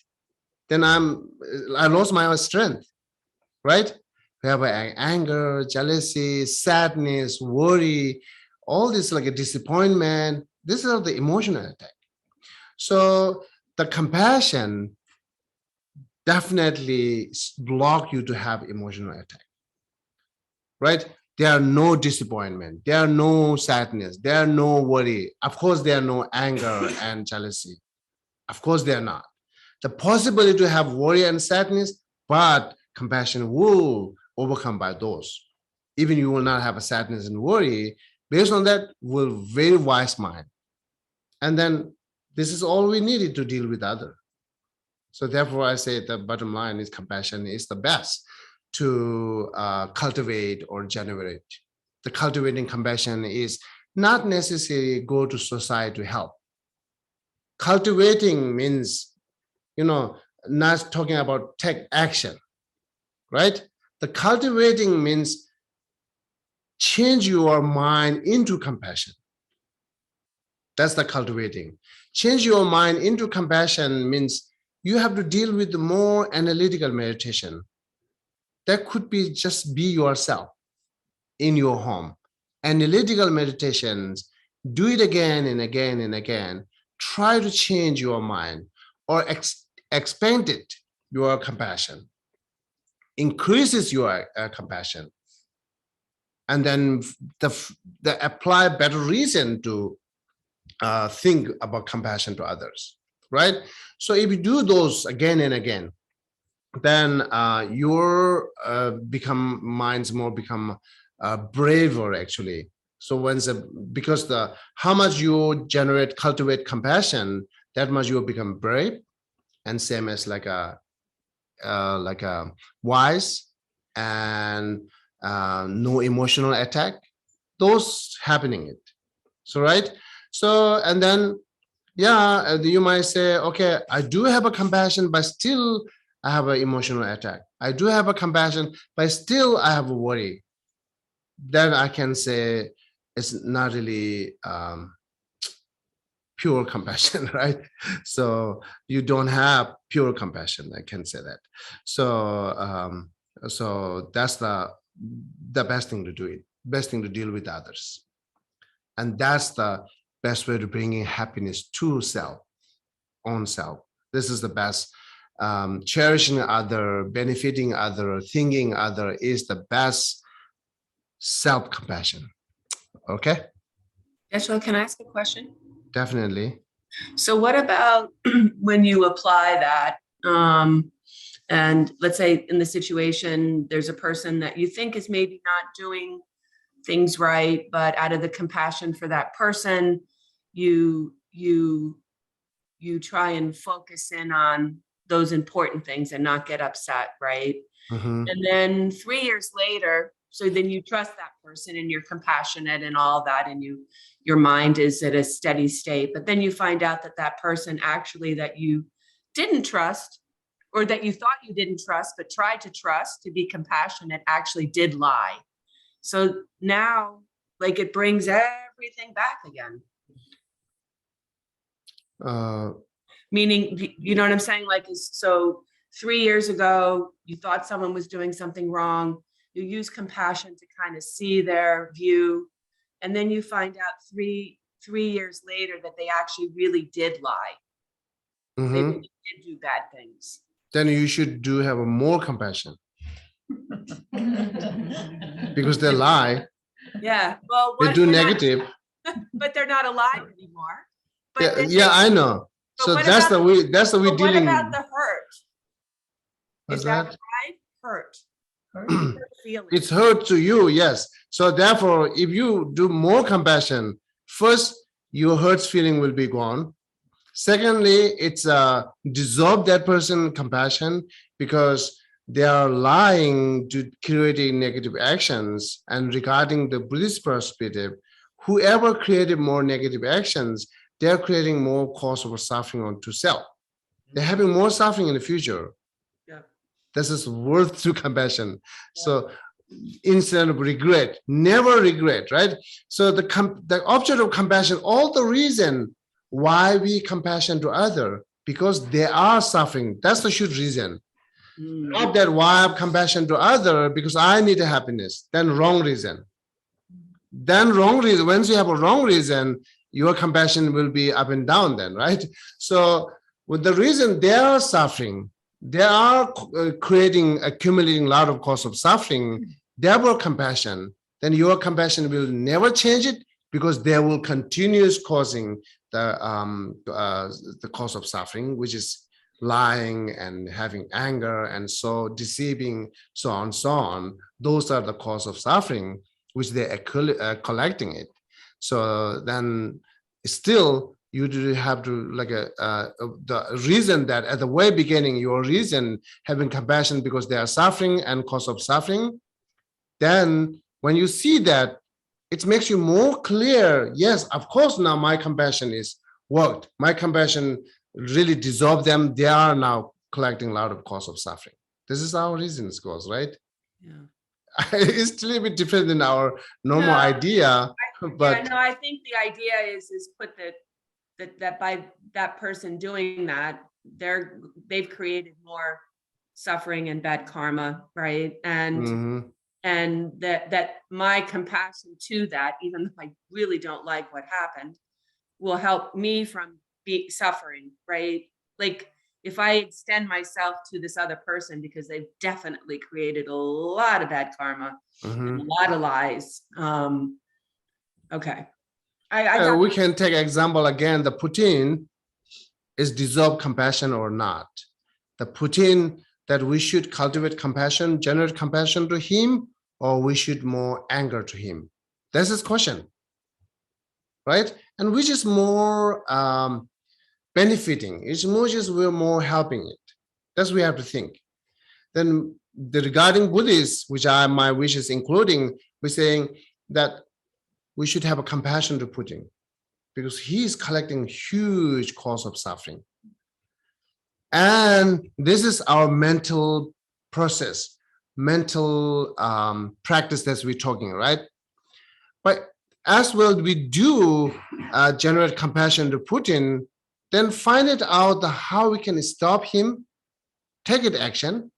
then I lost my own strength, right? We have anger, jealousy, sadness, worry, all this like a disappointment. This is the emotional attack. So the compassion definitely block you to have emotional attack, right? There are no disappointment, there are no sadness, there are no worry. Of course, there are no anger and jealousy. Of course, they are not. The possibility to have worry and sadness, but compassion will overcome by those. Even you will not have a sadness and worry. Based on that, will very wise mind. And then this is all we needed to deal with other. So therefore, I say the bottom line is compassion is the best to cultivate or generate. The cultivating compassion is not necessarily go to society to help. Cultivating means, not talking about take action, right? The cultivating means change your mind into compassion. That's the cultivating. Change your mind into compassion means you have to deal with the more analytical meditation. That could be just be yourself in your home. Analytical meditations, do it again and again and again. Try to change your mind or expand it, your compassion, increases your compassion. And then the apply better reason to think about compassion to others, right? So if you do those again and again, then your minds more become braver actually. So because how much you cultivate compassion, that much you will become brave, and same as like a wise and no emotional attack. Those happening it. So right. So and then you might say, okay, I do have a compassion, but still I have an emotional attack. I do have a compassion, but still I have a worry. Then I can say it's not really pure compassion, right? So you don't have pure compassion. I can say that. So so that's the best thing to do it. Best thing to deal with others, and that's the best way to bring in happiness to own self. This is the best. Cherishing other, benefiting other, thinking other is the best self-compassion. Okay?
Geshe, can I ask a question?
Definitely.
So what about when you apply that, and let's say in the situation, there's a person that you think is maybe not doing things right, but out of the compassion for that person, you try and focus in on those important things and not get upset, right?
Mhm.
And then 3 years later, so then you trust that person and you're compassionate and all that, and your mind is at a steady state. But then you find out that that person actually that you didn't trust, or that you thought you didn't trust, but tried to trust to be compassionate, actually did lie. So now, like, it brings everything back again. Meaning, you know what I'm saying? Like, so 3 years ago, you thought someone was doing something wrong. You use compassion to kind of see their view. And then you find out three years later that they actually really did lie. They
Mhm.
really did do bad things.
Then you should have a more compassion because they lie,
Yeah. Well,
they
what
do
if they're
negative.
not, but they're not alive anymore. But
Yeah,
then
yeah, I know.
but
So
what
that's
about
the way. That's the way
but what
dealing.
about the hurt?
What's
Is that
that?
right? Hurt. Feeling.
It's hurt to you, yes. So therefore, if you do more compassion, first your hurts feeling will be gone. Secondly, it's dissolve that person compassion, because they are lying to creating negative actions. And regarding the Buddhist perspective, whoever created more negative actions, they're creating more cause of suffering onto self. They're having more suffering in the future.
Yeah.
This is worth to compassion. So instead of regret, never regret, right? So the object of compassion, all the reason why we compassion to other, because they are suffering. That's the should reason. Not that why I have compassion to other because I need a happiness. Then wrong reason. Then wrong reason. Once you have a wrong reason, your compassion will be up and down then, right? So with the reason they are suffering, they are accumulating a lot of cause of suffering, therefore compassion, then your compassion will never change it, because they will continuous causing the cause of suffering, which is lying and having anger and so deceiving, so on. Those are the cause of suffering, which they are collecting it. So then still you do have to the reason that at the very beginning, your reason having compassion because they are suffering and cause of suffering, then when you see that, it makes you more clear. Yes, of course, now my compassion is worked. My compassion really dissolved them. They are now collecting a lot of cause of suffering. This is how reasons goes, right?
Yeah.
It's still a bit different than our normal
No,
idea,
Yeah,
but
no, I think the idea is put that by that person doing that, they've created more suffering and bad karma, right?
Mhm.
And that my compassion to that, even though I really don't like what happened, will help me from suffering, right? Like if I extend myself to this other person because they've definitely created a lot of bad karma and a lot of lies. Okay. I thought
We can take example again, the Putin is deserve compassion or not. The Putin that we should cultivate compassion, generate compassion to him, or we should more anger to him. That's his question, right? And which is more benefiting? It's more just we're more helping it. That's what we have to think. Then regarding Buddhists, which are my wishes, including, we're saying that we should have a compassion to Putin because he is collecting huge cause of suffering. And this is our mental process, mental practice that we're talking, right? But as well, we do generate compassion to Putin, then find it out how we can stop him, take it action,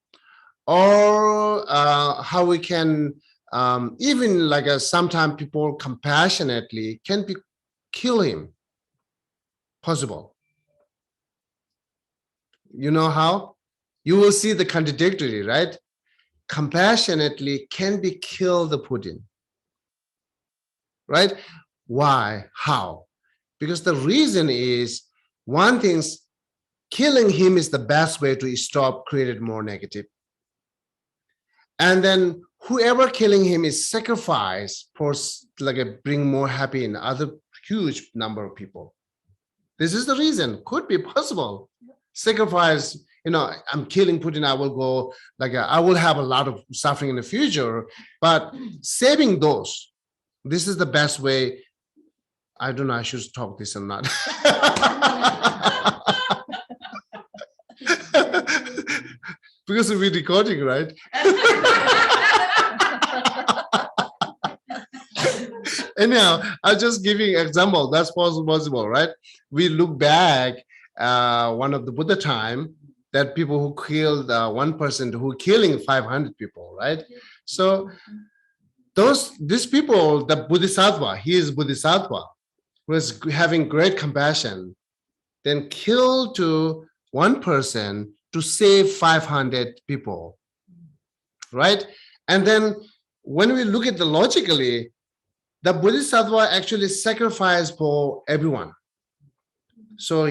or how we can even like sometimes people compassionately can be kill him. Possible. You know how? You will see the contradictory, right? Compassionately can be kill the Putin. Right? Why? How? Because the reason is one thing, killing him is the best way to stop created more negative. And then whoever killing him is sacrifice for bring more happy in other huge number of people. This is the reason. Could be possible. Sacrifice, I'm killing Putin, I will go I will have a lot of suffering in the future, but saving those, this is the best way. I don't know, I should talk this or not. Because we're recording, right? Anyhow, I'm just giving example. That's possible, right? We look back, one of the Buddha time, that people who killed one person who killing 500 people, right? So these people, the Bodhisattva, he is Bodhisattva, was having great compassion, then killed to one person to save 500 people, right? And then when we look at the logically, the Bodhisattva actually sacrificed for everyone. So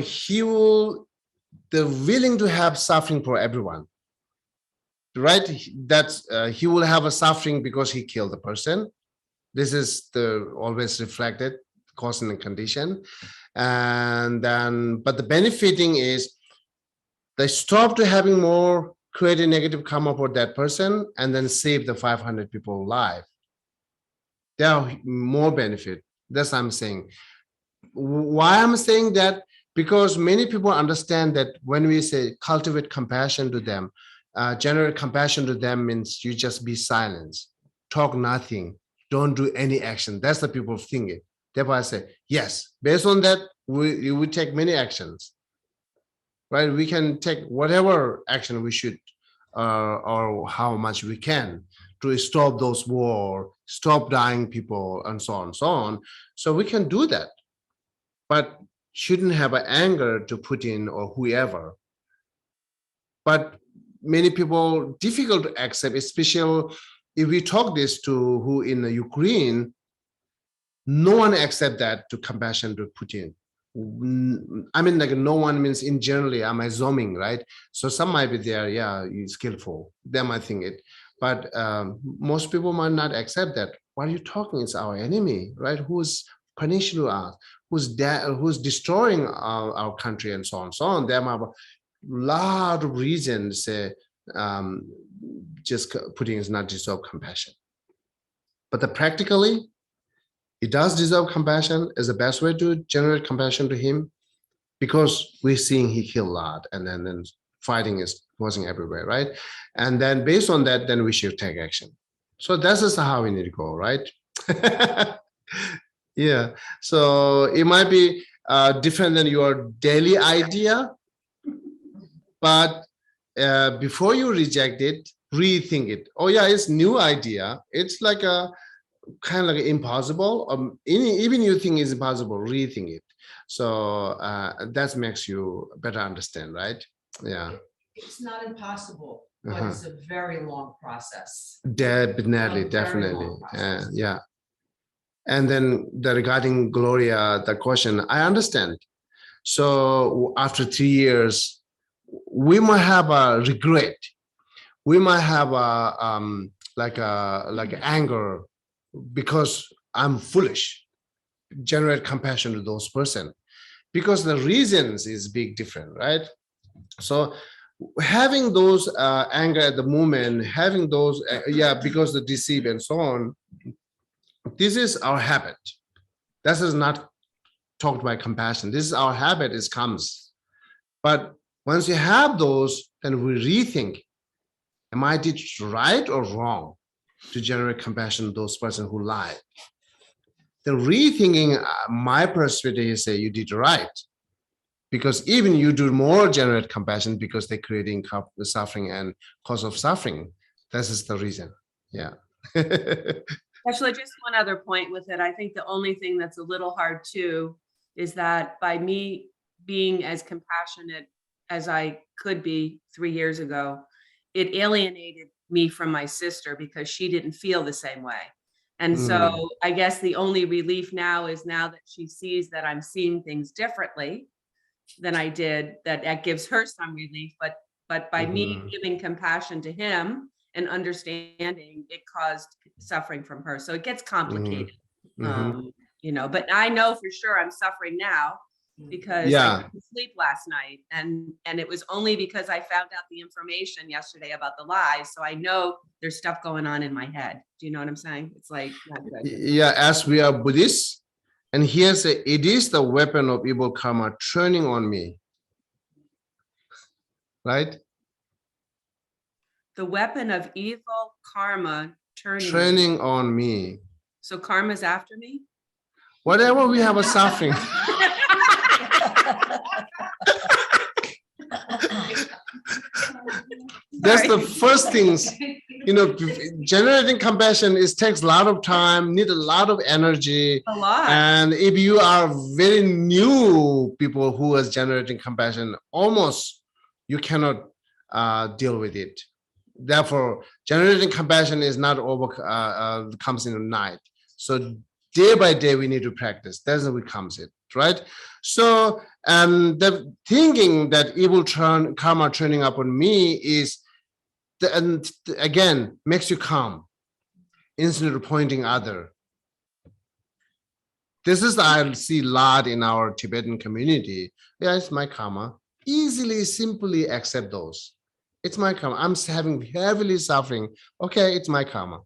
they're willing to have suffering for everyone, right? That's he will have a suffering because he killed the person. This is always reflected cause and condition. And then, but the benefiting is they stop to having more creating negative karma for that person and then save the 500 people alive. There are more benefit. That's what I'm saying. Why I'm saying that? Because many people understand that when we say cultivate compassion to them, generate compassion to them means you just be silent, talk nothing, don't do any action. That's the people thinking. Therefore I say, yes, based on that, we would take many actions, right? We can take whatever action we should or how much we can to stop those war, stop dying people, and so on, so on. So we can do that, but shouldn't have an anger to Putin or whoever. But many people difficult to accept, especially if we talk this to who in the Ukraine, no one accept that to compassion to Putin. I mean, no one means in generally, I'm assuming, right? So some might be there, yeah, you're skillful. They might think it. But most people might not accept that. What are you talking? It's our enemy, right? Who's punish us, who's destroying our country and so on, so on. There are a lot of reasons just putting is not deserve compassion. But practically, it does deserve compassion. Is the best way to generate compassion to him, because we're seeing he killed a lot, and then fighting is causing everywhere, right? And then based on that, then we should take action. So that's just how we need to go, right? Yeah. So it might be different than your daily idea, but before you reject it, rethink it. Oh yeah, it's new idea. It's like a kind of like impossible. Even you think it's impossible, rethink it. So that makes you better understand, right? Yeah.
It's not impossible, but it's a very long process.
Definitely,
A very
definitely.
long process.
Yeah. And then regarding Gloria, the question, I understand. So after 3 years, we might have a regret. We might have a like anger because I'm foolish. Generate compassion to those person, because the reasons is big different, right? So having those anger at the moment, having those because the deceive and so on, this is our habit. This is not talked by compassion. This is our habit. It comes, but once you have those, then we rethink: am I did right or wrong to generate compassion to those person who lied? The rethinking my perspective is say you did right, because even you do more generate compassion because they're creating suffering and cause of suffering. This is the reason. Yeah.
Actually, just one other point with it. I think the only thing that's a little hard too is that by me being as compassionate as I could be 3 years ago, it alienated me from my sister because she didn't feel the same way. And so I guess the only relief now is, now that she sees that I'm seeing things differently than I did, that gives her some relief. But by me giving compassion to him and understanding, it caused suffering from her. So it gets complicated, you know, but I know for sure I'm suffering now because I couldn't sleep last night. And it was only because I found out the information yesterday about the lies. So I know there's stuff going on in my head. Do you know what I'm saying? It's like, not good.
Yeah, as we are Buddhists, and here say, it is the weapon of evil karma turning on me. Right?
The weapon of evil karma
Turning on me.
So karma's after me?
Whatever we have a suffering. That's the first things, you know, generating compassion takes a lot of time, need a lot of energy.
A lot.
And if you are very new people who is generating compassion, almost you cannot deal with it. Therefore, generating compassion is not comes in the night. So day by day, we need to practice. That's what comes it, right? So the thinking that evil karma turning up on me is, and again, makes you calm instead of pointing other. This is, I see a lot in our Tibetan community. Yeah, it's my karma. Easily, simply accept those. It's my karma. I'm having heavily suffering. Okay, it's my karma.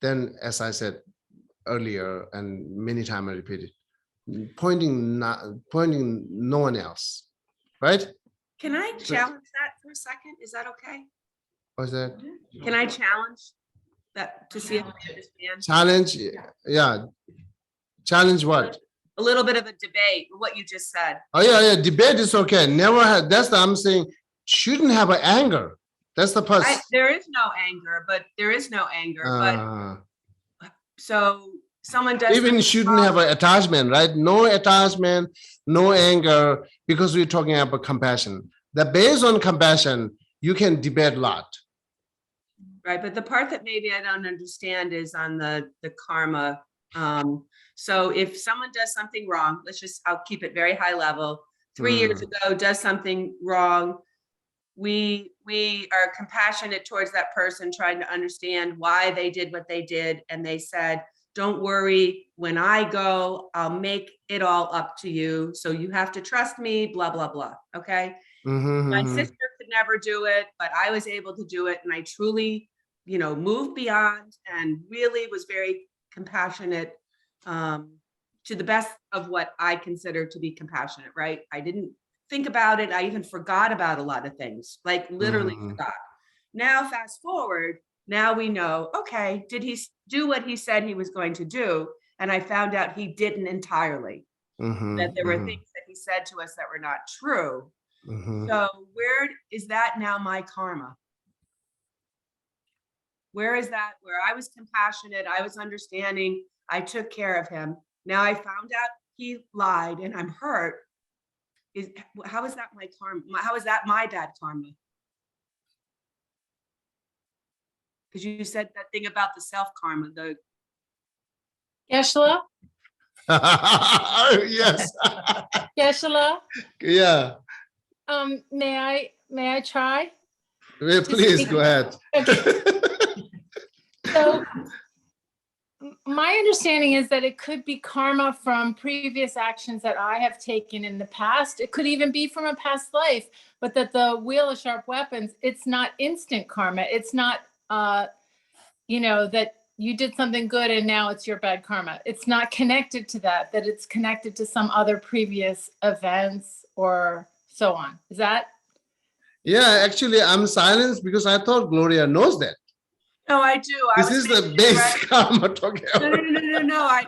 Then, as I said earlier, and many times I repeated, pointing no one else, right?
Can I challenge that for a second? Is that okay?
What's that?
Can I challenge that to see if I understand?
Challenge, yeah. Challenge what?
A little bit of a debate, what you just said.
Oh yeah, debate is okay. Never had. That's the I'm saying. Shouldn't have an anger. That's the person.
There is no anger, but there is no anger. But so someone does.
Even shouldn't have an attachment, right? No attachment, no anger, because we're talking about compassion. That based on compassion, you can debate a lot.
Right, but the part that maybe I don't understand is on the karma. So if someone does something wrong, I'll keep it very high level. 3 years ago, does something wrong. We are compassionate towards that person, trying to understand why they did what they did. And they said, don't worry, when I go, I'll make it all up to you. So you have to trust me, blah, blah, blah. Okay. My sister could never do it, but I was able to do it. And I truly, moved beyond and really was very compassionate, to the best of what I consider to be compassionate, right? I didn't think about it. I even forgot about a lot of things, like literally forgot. Now, fast forward, now we know, okay, did he do what he said he was going to do? And I found out he didn't entirely, that there were things that he said to us that were not true. So where is that now my karma? Where is that where I was compassionate, I was understanding, I took care of him. Now I found out he lied and I'm hurt. How is that my karma? How is that my bad karma? Because you said that thing about the self karma, the
Geshe,
Yes.
Geshe,
Yeah.
may I try?
Well, please go ahead.
So my understanding is that it could be karma from previous actions that I have taken in the past. It could even be from a past life, but that the wheel of sharp weapons, it's not instant karma. It's not, that you did something good and now it's your bad karma. It's not connected to that it's connected to some other previous events or so on. Is that?
Yeah, actually, I'm silenced because I thought Gloria knows that.
No, I do.
This is the base karma talking about.
No. I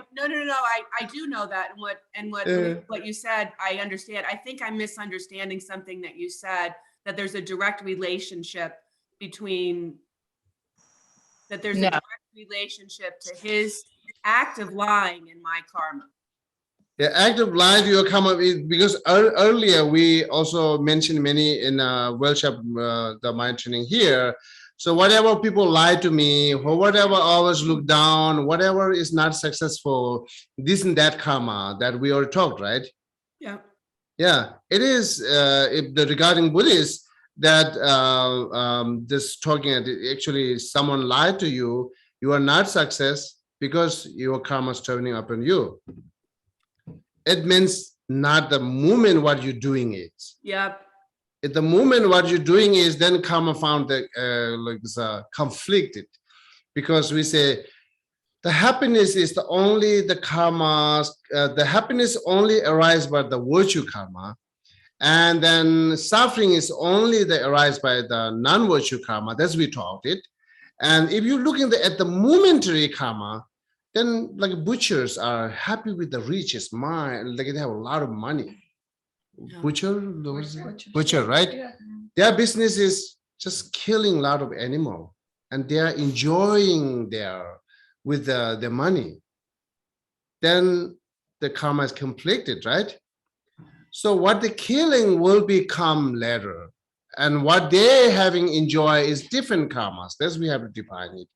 do know that. And what you said, I understand. I think I'm misunderstanding something that you said, that there's a direct relationship between, that there's a direct relationship to his act of lying and my karma.
The act of lying to your karma is because earlier we also mentioned many in workshop, the mind training here. So whatever people lie to me, or whatever I always look down, whatever is not successful, this and that karma that we already talked, right?
Yeah.
Yeah, it is. Regarding Buddhists, that this talking actually someone lied to you, you are not success because your karma is turning up on you. It means not the moment what you're doing it.
Yep.
At the moment what you're doing is then karma found that conflicted, because we say the happiness is the karma, the happiness only arises by the virtue karma, and then suffering is only arise by the non-virtue karma. That's we talked it. And if you're looking at the momentary karma, then like butchers are happy with the richest mind, like they have a lot of money. Butcher, right?
Yeah.
Their business is just killing a lot of animal, and they are enjoying with their money. Then the karma is conflicted, right? So what the killing will become later, and what they having enjoy is different karmas. That's we have to define it.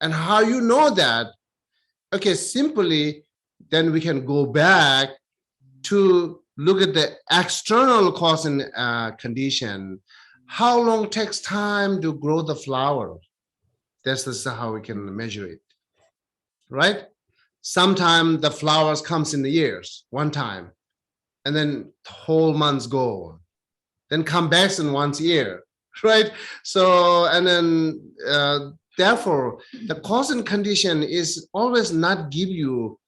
And how you know that? Okay, simply then we can go back to look at the external cause and condition. How long takes time to grow the flower? That's how we can measure it, right? Sometimes the flowers comes in the years, one time, and then whole months go, then come back in once a year, right? So, and then therefore, the cause and condition is always not give you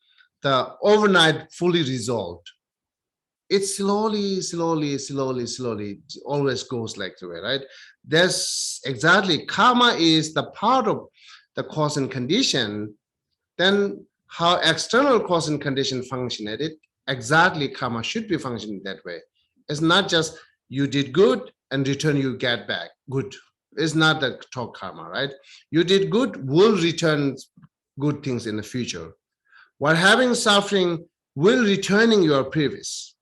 the overnight fully resolved. It slowly always goes like the way, right? That's exactly, karma is the part of the cause and condition. Then how external cause and condition function at it, exactly karma should be functioning that way. It's not just you did good and return you get back good. It's not the talk karma, right? You did good, will return good things in the future. While having suffering, will returning your previous.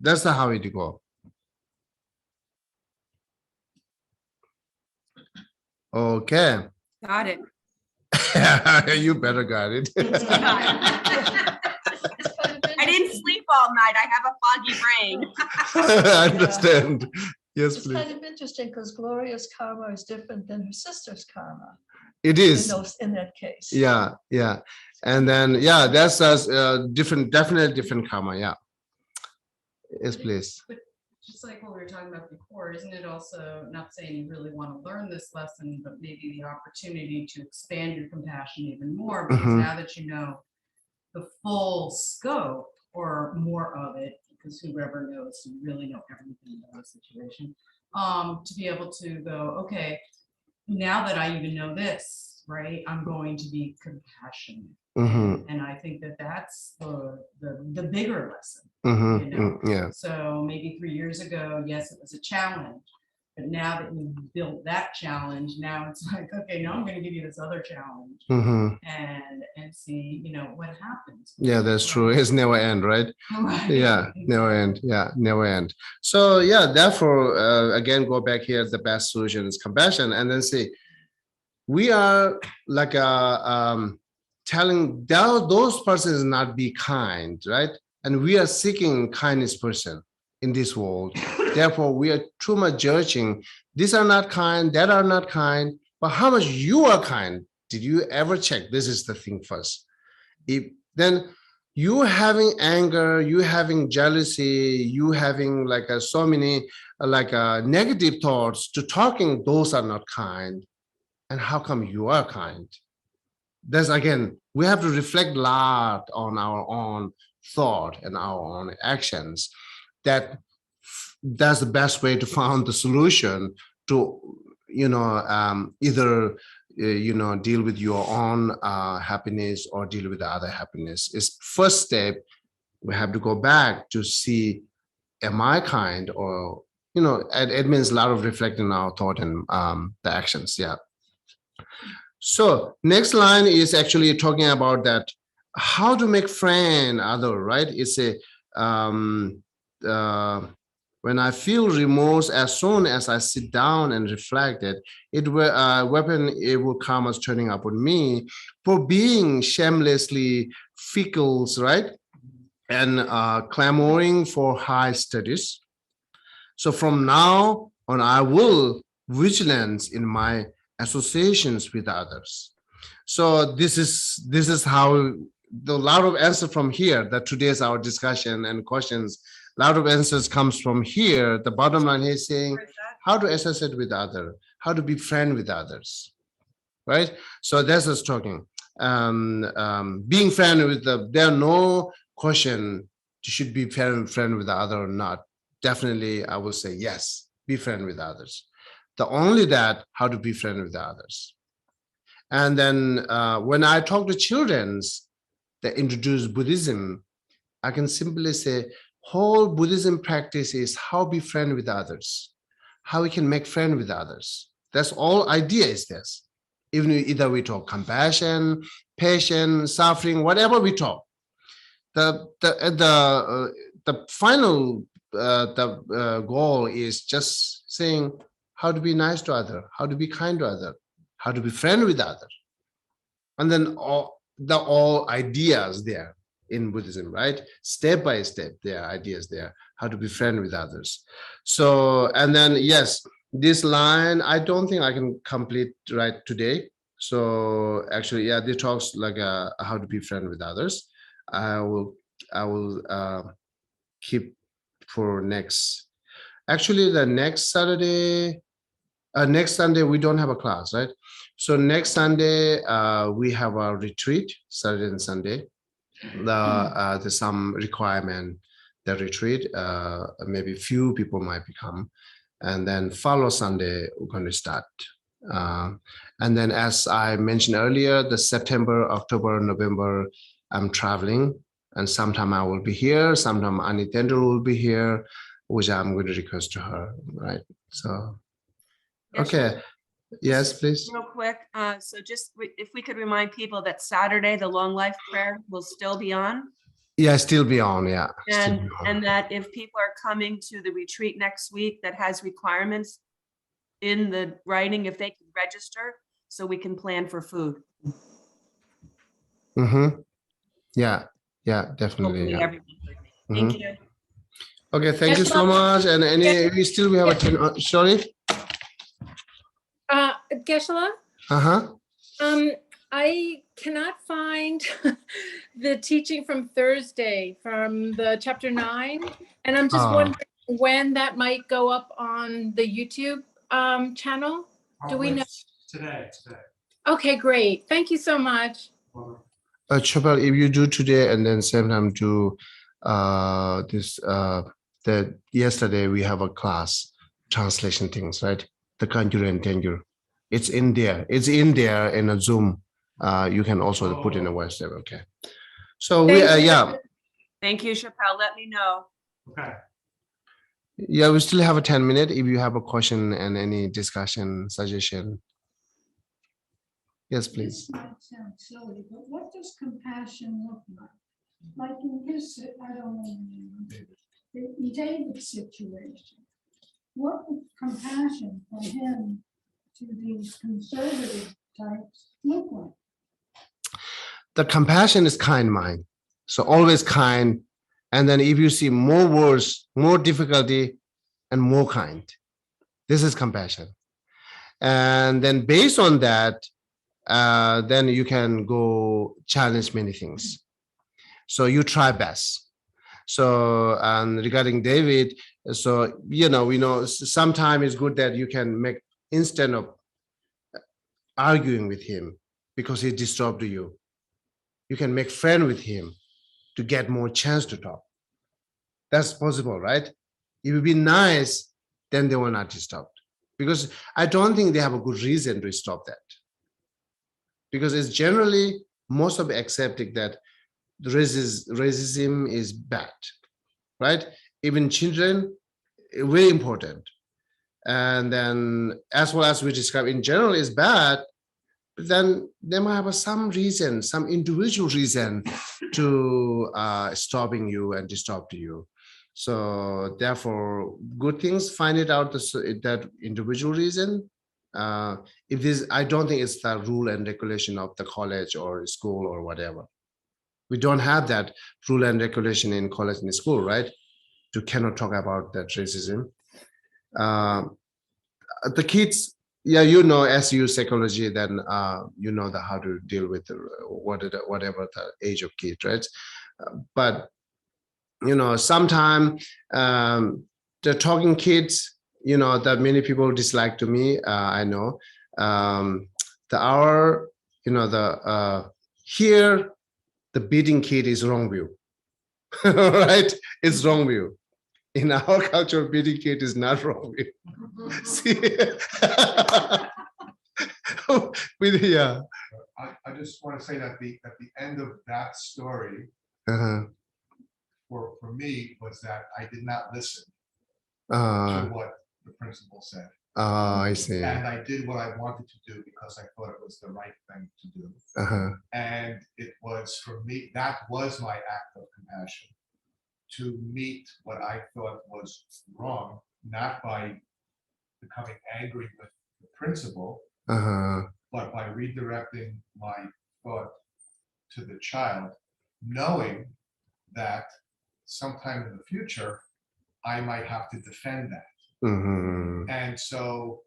That's how it go. Okay.
Got it.
You better got it.
I didn't sleep all night. I have a foggy brain.
I understand. Yes,
It's
please.
kind of interesting because Gloria's karma is different than her sister's karma.
It
in
is.
those, in that case.
Yeah, yeah. And then, yeah, that's different, definitely different karma. Yeah. Yes, please.
But just like what we were talking about before, isn't it also, not saying you really want to learn this lesson, but maybe the opportunity to expand your compassion even more, because
Mhm.
now that you know the full scope or more of it, because whoever knows, you really know everything about the situation, to be able to go, okay, now that I even know this, right, I'm going to be compassionate.
Mhm.
And I think that that's the bigger lesson.
Mhm.
You know?
Yeah.
So maybe 3 years ago, yes, it was a challenge. But now that you've built that challenge, now it's like, okay, now I'm going to give you this other challenge
Mhm.
and see, you know, what happens.
Yeah, that's true. It's never end, right?
Right.
Yeah, never end. Yeah, never end. So yeah, therefore, again, go back here. The best solution is compassion, and then see, we are like telling those persons not be kind, right? And we are seeking kindness person in this world. Therefore, we are too much judging. These are not kind. That are not kind. But how much you are kind? Did you ever check? This is the thing first. If then you having anger, you having jealousy, you having like so many like negative thoughts to talking, those are not kind. And how come you are kind? That's again, we have to reflect a lot on our own thought and our own actions. That's the best way to find the solution to, either deal with your own happiness or deal with the other happiness. Is first step. We have to go back to see, am I kind? Or it means a lot of reflecting our thought and the actions. Yeah. So next line is actually talking about that how to make friend other, right? It's a when I feel remorse, as soon as I sit down and reflect it will weapon it will come as turning up on me for being shamelessly fickle, right? And clamoring for high studies. So from now on, I will vigilance in my associations with others. So this is how the lot of answer from here. That today's our discussion and questions. A lot of answers comes from here. The bottom line is saying how to associate with other, how to be friend with others, right? So that's us talking. Being friend with there are no question you should be friend with the other or not. Definitely, I will say yes, be friend with others. The only that how to be friend with the others. And then when I talk to children that introduce Buddhism, I can simply say whole Buddhism practice is how be friend with others, how we can make friend with others. That's all idea is this. Even either we talk compassion, patience, suffering, whatever we talk. The final goal is just saying how to be nice to other, how to be kind to other, how to be friend with other, and then all ideas there in Buddhism, right? Step by step, there are ideas there how to be friend with others. So and then yes, this line I don't think I can complete right today. So actually, yeah, this talks like how to be friend with others. I will keep for next. Actually, the next Saturday, next Sunday we don't have a class, right? So next Sunday we have a retreat, Saturday and Sunday. There's some requirement. The retreat, maybe few people might become, and then follow Sunday we're going to start. And then, as I mentioned earlier, the September, October, November, I'm traveling, and sometime I will be here, sometime Anitendra will be here, which I'm going to request to her, right? So, okay. Yes, please.
Real quick, so just if we could remind people that Saturday, the Long Life Prayer will still be on.
Yeah, still be on, yeah.
And that if people are coming to the retreat next week that has requirements in the writing, if they can register, so we can plan for food.
Mm-hmm. Yeah, definitely.
Hopefully
Yeah.
everyone. Thank you.
Okay, thank you so much. And we have a 10, sorry?
Geshe,
Uh-huh.
I cannot find the teaching from Thursday from the chapter 9, and I'm just wondering when that might go up on the YouTube channel. Do we know?
Today.
Okay, great. Thank you so much.
Chopal, if you do today and then same time do that yesterday we have a class translation things, right? The conjure and tenjure. It's in there. It's in there in a Zoom. You can also put in a voice there. Okay. So we
Thank you.
yeah.
Thank you, Chappelle. Let me know.
Okay.
Yeah, we still have a 10 minute if you have a question and any discussion, suggestion. Yes, please.
This might sound silly, but what does compassion look like? Like in his, I don't know, the David situation. What would compassion for him to these conservative types look like?
The compassion is kind mind. So always kind. And then if you see more words, more difficulty, and more kind, this is compassion. And then based on that, then you can go challenge many things. So you try best. So regarding David, so we know sometimes it's good that you can make instead of arguing with him because he disturbed you, you can make friend with him to get more chance to talk. That's possible, right? If you be nice, then they will not disturb. Because I don't think they have a good reason to stop that. Because it's generally most of accepting that racism is bad, right? Even children, very important. And then as well as we describe in general is bad, but then they might have some reason, some individual reason to stopping you and disturb you. So therefore, good things, find it out that individual reason. If this, I don't think it's the rule and regulation of the college or school or whatever. We don't have that rule and regulation in college and school, right? You cannot talk about that racism. The kids, yeah, as you psychology, then you know how to deal with whatever the age of kid, right? But sometimes the talking kids, that many people dislike to me. I know here the beating kid is wrong view, right? It's wrong view. In our culture, beating kid is not wrong view. See, yeah.
I just want to say that at the end of that story, for me, was that I did not listen to what the principal said.
I see.
And I did what I wanted to do because I thought it was the right thing to do. And it was, for me, that was my act of compassion, to meet what I thought was wrong, not by becoming angry with the principal, but by redirecting my thought to the child, knowing that sometime in the future, I might have to defend that. And so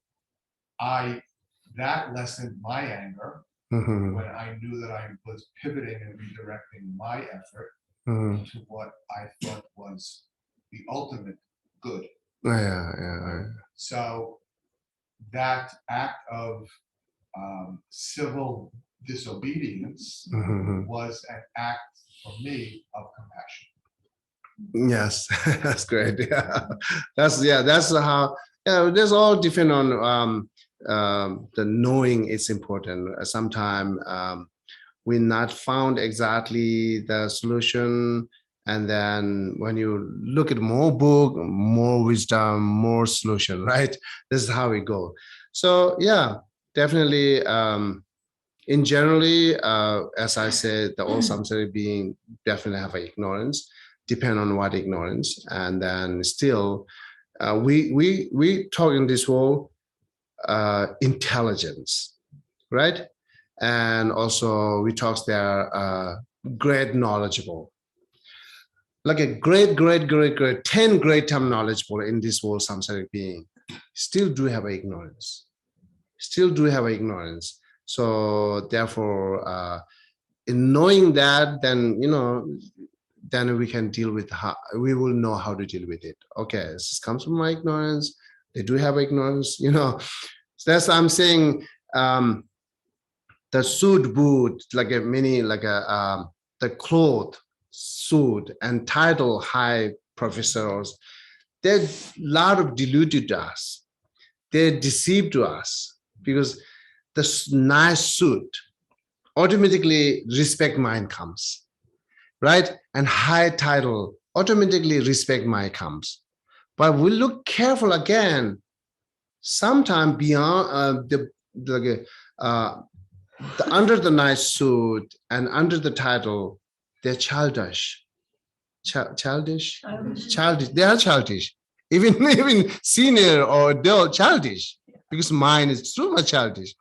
that lessened my anger when I knew that I was pivoting and redirecting my effort to what I thought was the ultimate good. So that act of civil disobedience was an act for me of compassion.
Yes, that's great. Yeah, that's how. Yeah, there's all different on the knowing is important. Sometimes we not found exactly the solution, and then when you look at more book, more wisdom, more solution, right? This is how we go. So yeah, definitely. In generally, as I said, the all samsaric being definitely have an ignorance. Depend on what ignorance, and then still we talk in this world intelligence, right? And also we talk there great knowledgeable, like a great 10 great time knowledgeable in this world samsaric being still do have ignorance, So therefore, in knowing that, then, then we can deal with how we will know how to deal with it. Okay, this comes from my ignorance. They do have ignorance, So that's I'm saying. The suit boot, like a mini, like a the cloth suit and title high professors, they're a lot of deluded us. They're deceived to us because the nice suit automatically respect mind comes, right? And high title automatically respect mind comes. But we look careful again. Sometime beyond under the nice suit and under the title, they're childish. Childish. They are childish. Even senior or adult childish, because mine is so much childish.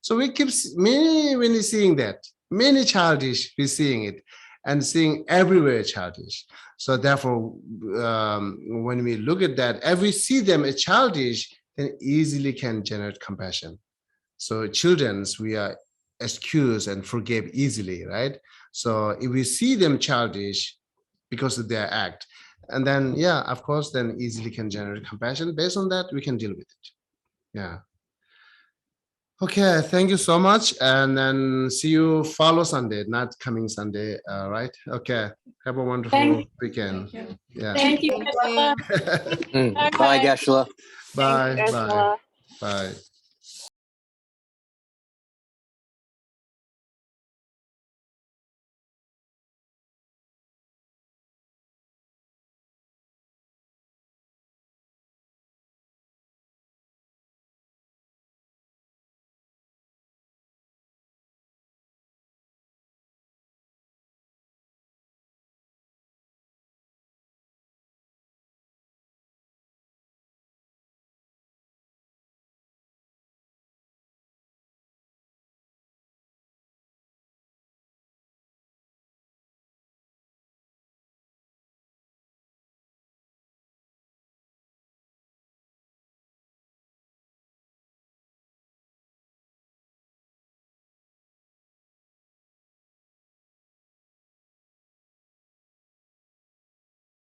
So we keep many seeing that. Many childish, we're seeing it, and seeing everywhere childish. So therefore, when we look at that, if we see them as childish, then easily can generate compassion. So children's, we are excuse and forgive easily, right? So if we see them childish because of their act, and then, yeah, of course, then easily can generate compassion. Based on that, we can deal with it. Yeah. Okay, thank you so much. And then see you follow Sunday, not coming Sunday, right? Okay, have a wonderful weekend. Yeah.
Thank you.
Thank you.
Bye, Geshe.
Bye,
Thanks,
bye,
Ursula.
bye.